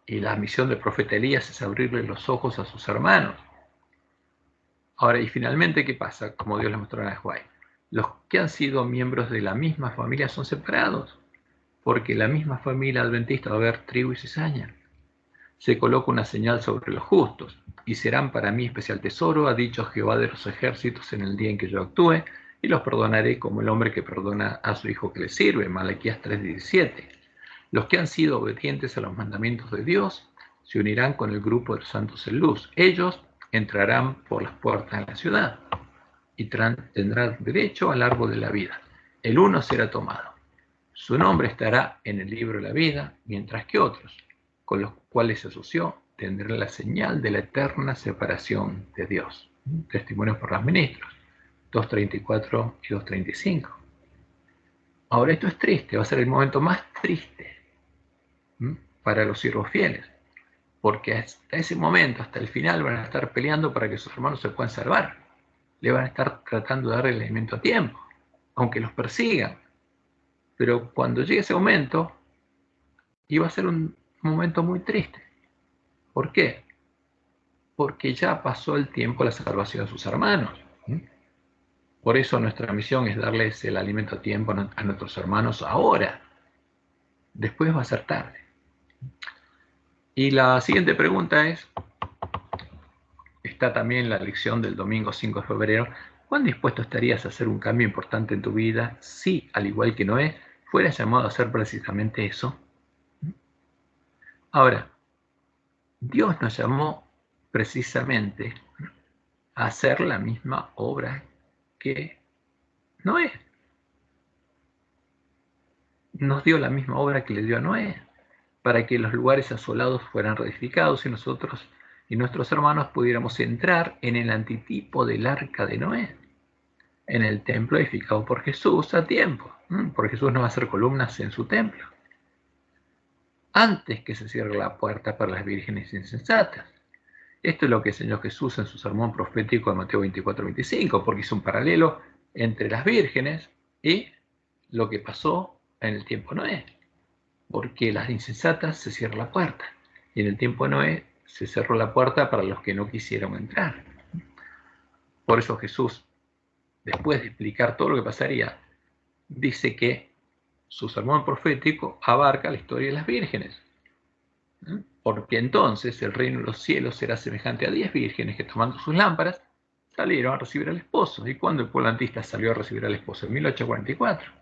Speaker 1: Y la misión del profeta Elías es abrirle los ojos a sus hermanos. Ahora, y finalmente, ¿qué pasa? Como Dios le mostró en Ahuay. Los que han sido miembros de la misma familia son separados, porque la misma familia adventista va a haber trigo y cizaña. Se coloca una señal sobre los justos, y serán para mí especial tesoro, ha dicho Jehová de los ejércitos, en el día en que yo actúe, y los perdonaré como el hombre que perdona a su hijo que le sirve. Malaquías 3:17. Los que han sido obedientes a los mandamientos de Dios se unirán con el grupo de los santos en luz. Ellos entrarán por las puertas de la ciudad y tendrán derecho al árbol de la vida. El uno será tomado. Su nombre estará en el libro de la vida, mientras que otros, con los cuales se asoció, tendrán la señal de la eterna separación de Dios. Testimonios por los ministros, 2:34 y 2:35. Ahora, esto es triste, va a ser el momento más triste para los siervos fieles, porque hasta ese momento, hasta el final, van a estar peleando para que sus hermanos se puedan salvar. Le van a estar tratando de dar el alimento a tiempo, aunque los persigan. Pero cuando llegue ese momento, iba a ser un momento muy triste. ¿Por qué? Porque ya pasó el tiempo de la salvación de sus hermanos. Por eso nuestra misión es darles el alimento a tiempo a nuestros hermanos ahora. Después va a ser tarde. Y la siguiente pregunta es, está también la lección del domingo 5 de febrero, ¿cuán dispuesto estarías a hacer un cambio importante en tu vida si, al igual que Noé, fueras llamado a hacer precisamente eso? Ahora, Dios nos llamó precisamente a hacer la misma obra que Noé. Nos dio la misma obra que le dio a Noé, para que los lugares asolados fueran reedificados y nosotros y nuestros hermanos pudiéramos entrar en el antitipo del arca de Noé, en el templo edificado por Jesús a tiempo, porque Jesús no va a hacer columnas en su templo, antes que se cierre la puerta para las vírgenes insensatas. Esto es lo que enseñó Jesús en su sermón profético de Mateo 24-25, porque hizo un paralelo entre las vírgenes y lo que pasó en el tiempo de Noé. Porque las insensatas se cierra la puerta, y en el tiempo de Noé se cerró la puerta para los que no quisieron entrar. Por eso Jesús, después de explicar todo lo que pasaría, dice que su sermón profético abarca la historia de las vírgenes. Porque entonces el reino de los cielos será semejante a 10 vírgenes que, tomando sus lámparas, salieron a recibir al esposo. ¿Y cuándo el pueblo antista salió a recibir al esposo? En 1844.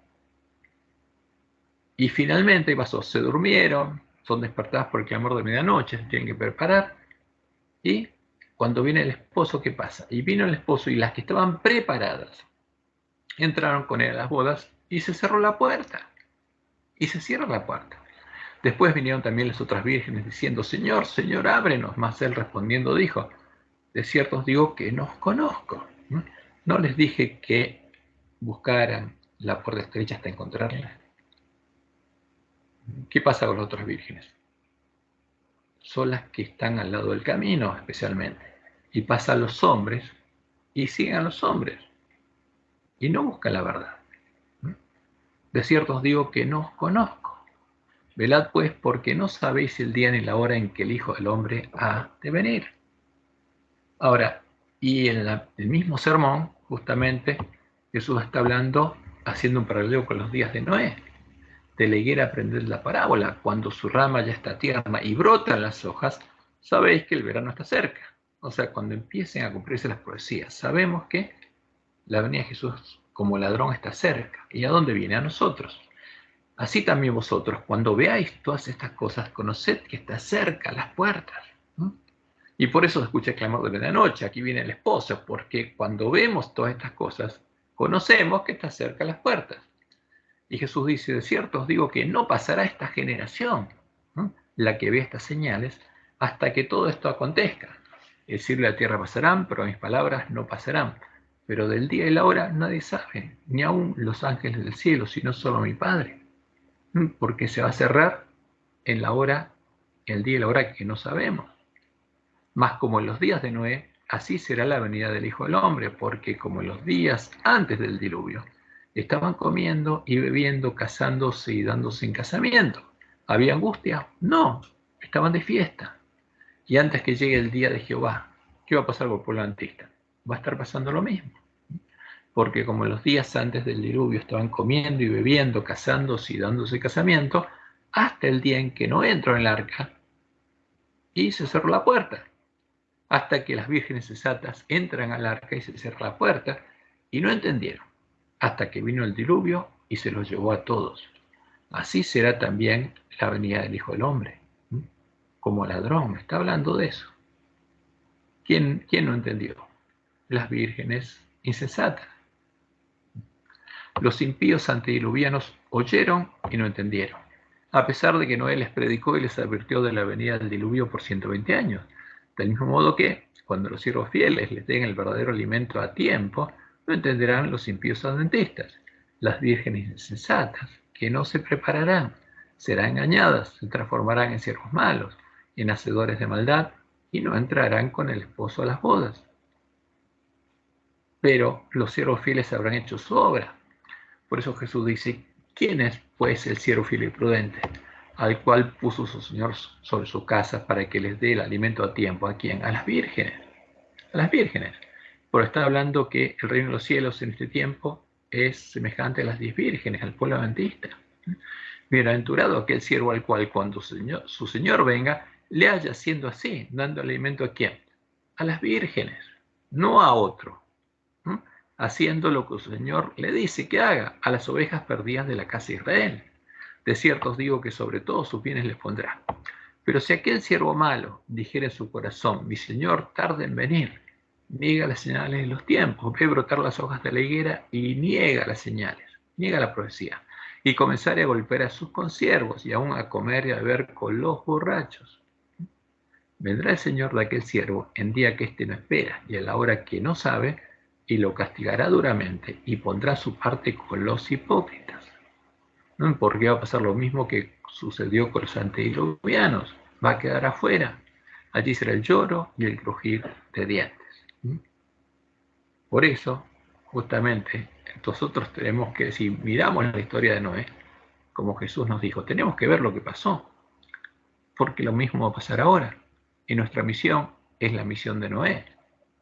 Speaker 1: Y finalmente, ¿qué pasó? Se durmieron, son despertadas por el clamor de medianoche, se tienen que preparar. Y cuando viene el esposo, ¿qué pasa? Y vino el esposo y las que estaban preparadas entraron con él a las bodas y se cerró la puerta. Y se cierra la puerta. Después vinieron también las otras vírgenes diciendo: Señor, Señor, ábrenos. Mas él respondiendo dijo: de cierto os digo que no os conozco. ¿No les dije que buscaran la puerta estrecha hasta encontrarla? ¿Qué pasa con las otras vírgenes? Son las que están al lado del camino, especialmente. Y pasan los hombres y siguen a los hombres. Y no buscan la verdad. De cierto os digo que no os conozco. Velad pues, porque no sabéis el día ni la hora en que el Hijo del Hombre ha de venir. Ahora, y en el mismo sermón, justamente, Jesús está hablando, haciendo un paralelo con los días de Noé. De la higuera aprended la parábola: cuando su rama ya está tierna y brotan las hojas, sabéis que el verano está cerca. O sea, cuando empiecen a cumplirse las profecías, sabemos que la venida de Jesús como ladrón está cerca. ¿Y a dónde viene? A nosotros. Así también vosotros, cuando veáis todas estas cosas, conoced que está cerca las puertas. Y por eso se escucha el clamor de medianoche: aquí viene el esposo, porque cuando vemos todas estas cosas, conocemos que está cerca las puertas. Y Jesús dice: de cierto os digo que no pasará esta generación, la que ve estas señales, hasta que todo esto acontezca. El cielo y la tierra pasarán, pero mis palabras no pasarán. Pero del día y la hora nadie sabe, ni aun los ángeles del cielo, sino solo mi Padre. Porque se va a cerrar en la hora, el día y la hora que no sabemos. Mas como en los días de Noé, así será la venida del Hijo del Hombre, porque como en los días antes del diluvio, estaban comiendo y bebiendo, casándose y dándose en casamiento. ¿Había angustia? No, estaban de fiesta. Y antes que llegue el día de Jehová, ¿qué va a pasar con el pueblo antista? Va a estar pasando lo mismo. Porque como en los días antes del diluvio estaban comiendo y bebiendo, casándose y dándose casamiento, hasta el día en que no entró en el arca y se cerró la puerta. Hasta que las vírgenes sensatas entran al arca y se cierra la puerta, y no entendieron, hasta que vino el diluvio y se los llevó a todos. Así será también la venida del Hijo del Hombre. Como ladrón, está hablando de eso. ¿Quién no entendió? Las vírgenes insensatas. Los impíos antediluvianos oyeron y no entendieron, a pesar de que Noé les predicó y les advirtió de la venida del diluvio por 120 años. Del mismo modo que, cuando los siervos fieles les den el verdadero alimento a tiempo, no entenderán los impíos adventistas. Las vírgenes insensatas, que no se prepararán, serán engañadas, se transformarán en siervos malos, en hacedores de maldad, y no entrarán con el esposo a las bodas. Pero los siervos fieles habrán hecho su obra. Por eso Jesús dice: ¿quién es pues el siervo fiel y prudente, al cual puso su Señor sobre su casa para que les dé el alimento a tiempo? ¿A quién? A las vírgenes. A las vírgenes. Pero está hablando que el reino de los cielos en este tiempo es semejante a las 10 vírgenes, al pueblo adventista. Bienaventurado aquel siervo al cual, cuando su Señor venga, le haya siendo así, dando alimento ¿a quién? A las vírgenes, no a otro. Haciendo lo que su Señor le dice que haga, a las ovejas perdidas de la casa de Israel. De cierto os digo que sobre todos sus bienes les pondrá. Pero si aquel siervo malo dijere en su corazón: mi Señor tarda en venir, niega las señales de los tiempos, ve brotar las hojas de la higuera y niega las señales, niega la profecía, y comenzare a golpear a sus consiervos y aún a comer y a beber con los borrachos. Vendrá el Señor de aquel siervo en día que éste no espera y a la hora que no sabe, y lo castigará duramente y pondrá su parte con los hipócritas. Porque va a pasar lo mismo que sucedió con los antediluvianos, va a quedar afuera. Allí será el lloro y el crujir de dientes. Por eso, justamente, nosotros tenemos que, si miramos la historia de Noé, como Jesús nos dijo, tenemos que ver lo que pasó, porque lo mismo va a pasar ahora. Y nuestra misión es la misión de Noé,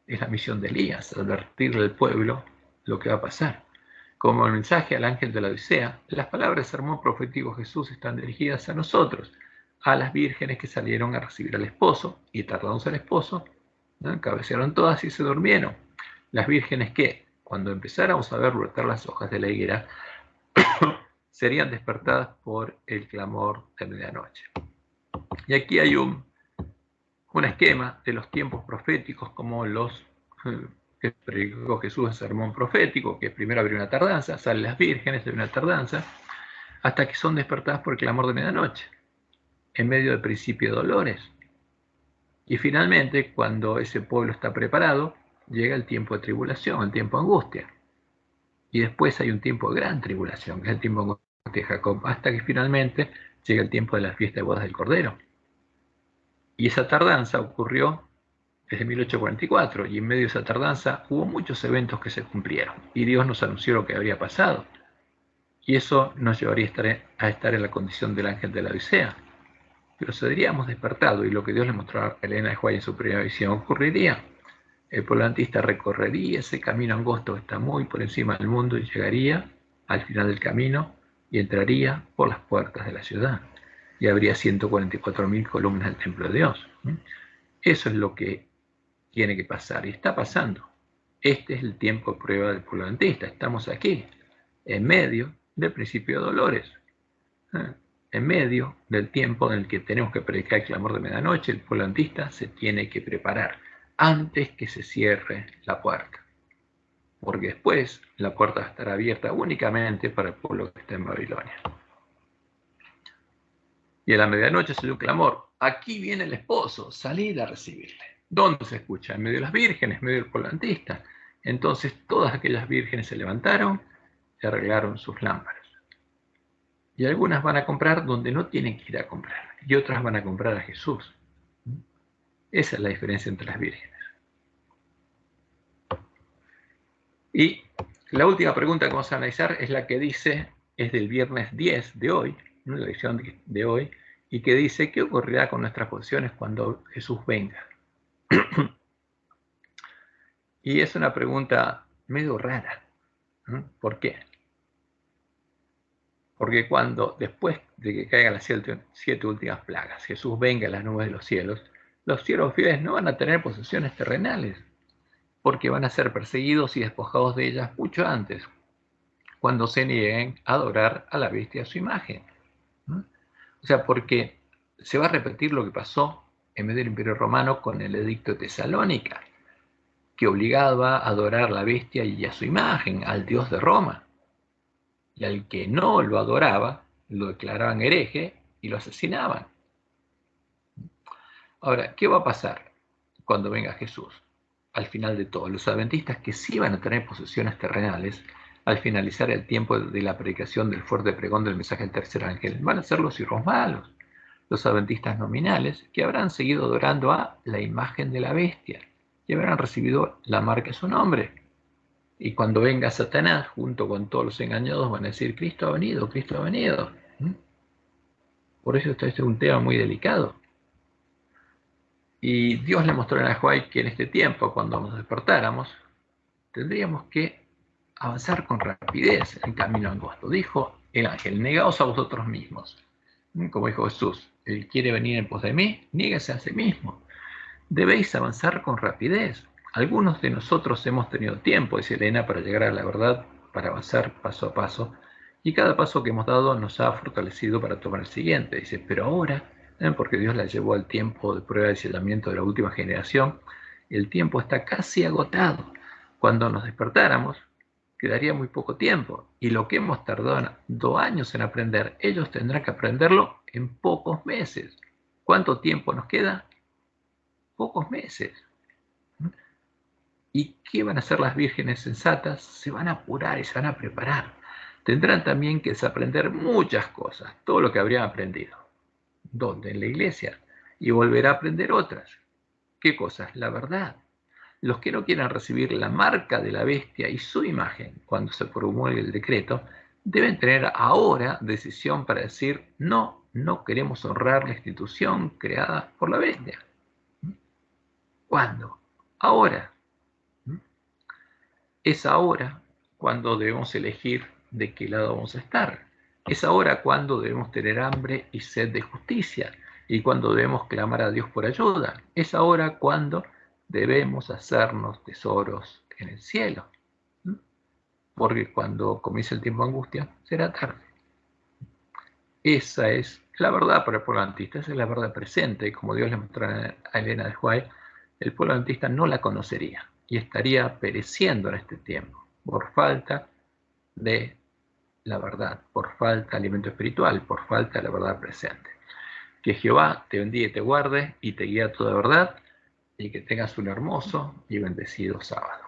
Speaker 1: es la misión de Elías, advertirle al pueblo lo que va a pasar. Como el mensaje al ángel de la Odisea, las palabras del sermón profético de Jesús están dirigidas a nosotros, a las vírgenes que salieron a recibir al esposo y tardándose al esposo, ¿no? Cabecearon todas y se durmieron. Las vírgenes que, cuando empezáramos a ver brotar las hojas de la higuera, serían despertadas por el clamor de medianoche. Y aquí hay un esquema de los tiempos proféticos como los que predicó Jesús en sermón profético, que primero habría una tardanza, salen las vírgenes de una tardanza, hasta que son despertadas por el clamor de medianoche, en medio del principio de dolores. Y finalmente, cuando ese pueblo está preparado, llega el tiempo de tribulación, el tiempo de angustia. Y después hay un tiempo de gran tribulación, que es el tiempo de angustia de Jacob, hasta que finalmente llega el tiempo de la fiesta de bodas del Cordero. Y esa tardanza ocurrió desde 1844, y en medio de esa tardanza hubo muchos eventos que se cumplieron, y Dios nos anunció lo que habría pasado. Y eso nos llevaría a estar en la condición del ángel de la Odisea. Pero seríamos despertados, y lo que Dios le mostró a Elena de White en su primera visión ocurriría. El polantista recorrería ese camino angosto que está muy por encima del mundo y llegaría al final del camino y entraría por las puertas de la ciudad. Y habría 144.000 columnas del templo de Dios. Eso es lo que tiene que pasar y está pasando. Este es el tiempo de prueba del polantista. Estamos aquí, en medio del principio de dolores. En medio del tiempo en el que tenemos que predicar el clamor de medianoche, el polantista se tiene que preparar antes que se cierre la puerta. Porque después la puerta estará abierta únicamente para el pueblo que está en Babilonia. Y a la medianoche salió un clamor: aquí viene el esposo, salid a recibirle. ¿Dónde se escucha? En medio de las vírgenes, en medio del polantista. Entonces todas aquellas vírgenes se levantaron y arreglaron sus lámparas. Y algunas van a comprar donde no tienen que ir a comprar, y otras van a comprar a Jesús. Esa es la diferencia entre las vírgenes. Y la última pregunta que vamos a analizar es la que dice, es del viernes 10 de hoy, ¿no? La edición de hoy, y que dice: ¿qué ocurrirá con nuestras posiciones cuando Jesús venga? Y es una pregunta medio rara. ¿Por qué? Porque cuando, después de que caigan las 7 últimas plagas, Jesús venga en las nubes de los siervos fieles no van a tener posesiones terrenales, porque van a ser perseguidos y despojados de ellas mucho antes, cuando se nieguen a adorar a la bestia a su imagen. O sea, porque se va a repetir lo que pasó en medio del Imperio Romano con el edicto de Tesalónica, que obligaba a adorar a la bestia y a su imagen, al dios de Roma. Y al que no lo adoraba, lo declaraban hereje y lo asesinaban. Ahora, ¿qué va a pasar cuando venga Jesús? Al final de todo, los adventistas que sí van a tener posesiones terrenales, al finalizar el tiempo de la predicación del fuerte pregón del mensaje del tercer ángel, van a ser los hijos malos, los adventistas nominales, que habrán seguido adorando a la imagen de la bestia y habrán recibido la marca de su nombre. Y cuando venga Satanás, junto con todos los engañados, van a decir: Cristo ha venido, Cristo ha venido. Por eso este es un tema muy delicado. Y Dios le mostró a White que en este tiempo, cuando nos despertáramos, tendríamos que avanzar con rapidez en camino angosto. Dijo el ángel: negaos a vosotros mismos. Como dijo Jesús: el quiere venir en pos de mí, niégase a sí mismo. Debéis avanzar con rapidez. Algunos de nosotros hemos tenido tiempo, dice Elena, para llegar a la verdad, para avanzar paso a paso, y cada paso que hemos dado nos ha fortalecido para tomar el siguiente. Dice: pero ahora, porque Dios la llevó al tiempo de prueba y sellamiento de la última generación, el tiempo está casi agotado. Cuando nos despertáramos, quedaría muy poco tiempo, y lo que hemos tardado años en aprender, ellos tendrán que aprenderlo en pocos meses. ¿Cuánto tiempo nos queda? Pocos meses. ¿Y qué van a hacer las vírgenes sensatas? Se van a apurar y se van a preparar. Tendrán también que desaprender muchas cosas, todo lo que habrían aprendido. ¿Dónde? En la iglesia. Y volverá a aprender otras. ¿Qué cosas? La verdad. Los que no quieran recibir la marca de la bestia y su imagen cuando se promulgue el decreto, deben tener ahora decisión para decir, no, no queremos honrar la institución creada por la bestia. ¿Cuándo? Ahora. Es ahora cuando debemos elegir de qué lado vamos a estar. Es ahora cuando debemos tener hambre y sed de justicia y cuando debemos clamar a Dios por ayuda. Es ahora cuando debemos hacernos tesoros en el cielo. Porque cuando comience el tiempo de angustia, será tarde. Esa es la verdad para el pueblo adventista, esa es la verdad presente. Como Dios le mostró a Elena de White, el pueblo adventista no la conocería y estaría pereciendo en este tiempo por falta de la verdad, por falta de alimento espiritual, por falta de la verdad presente. Que Jehová te bendiga y te guarde y te guíe a toda verdad y que tengas un hermoso y bendecido sábado.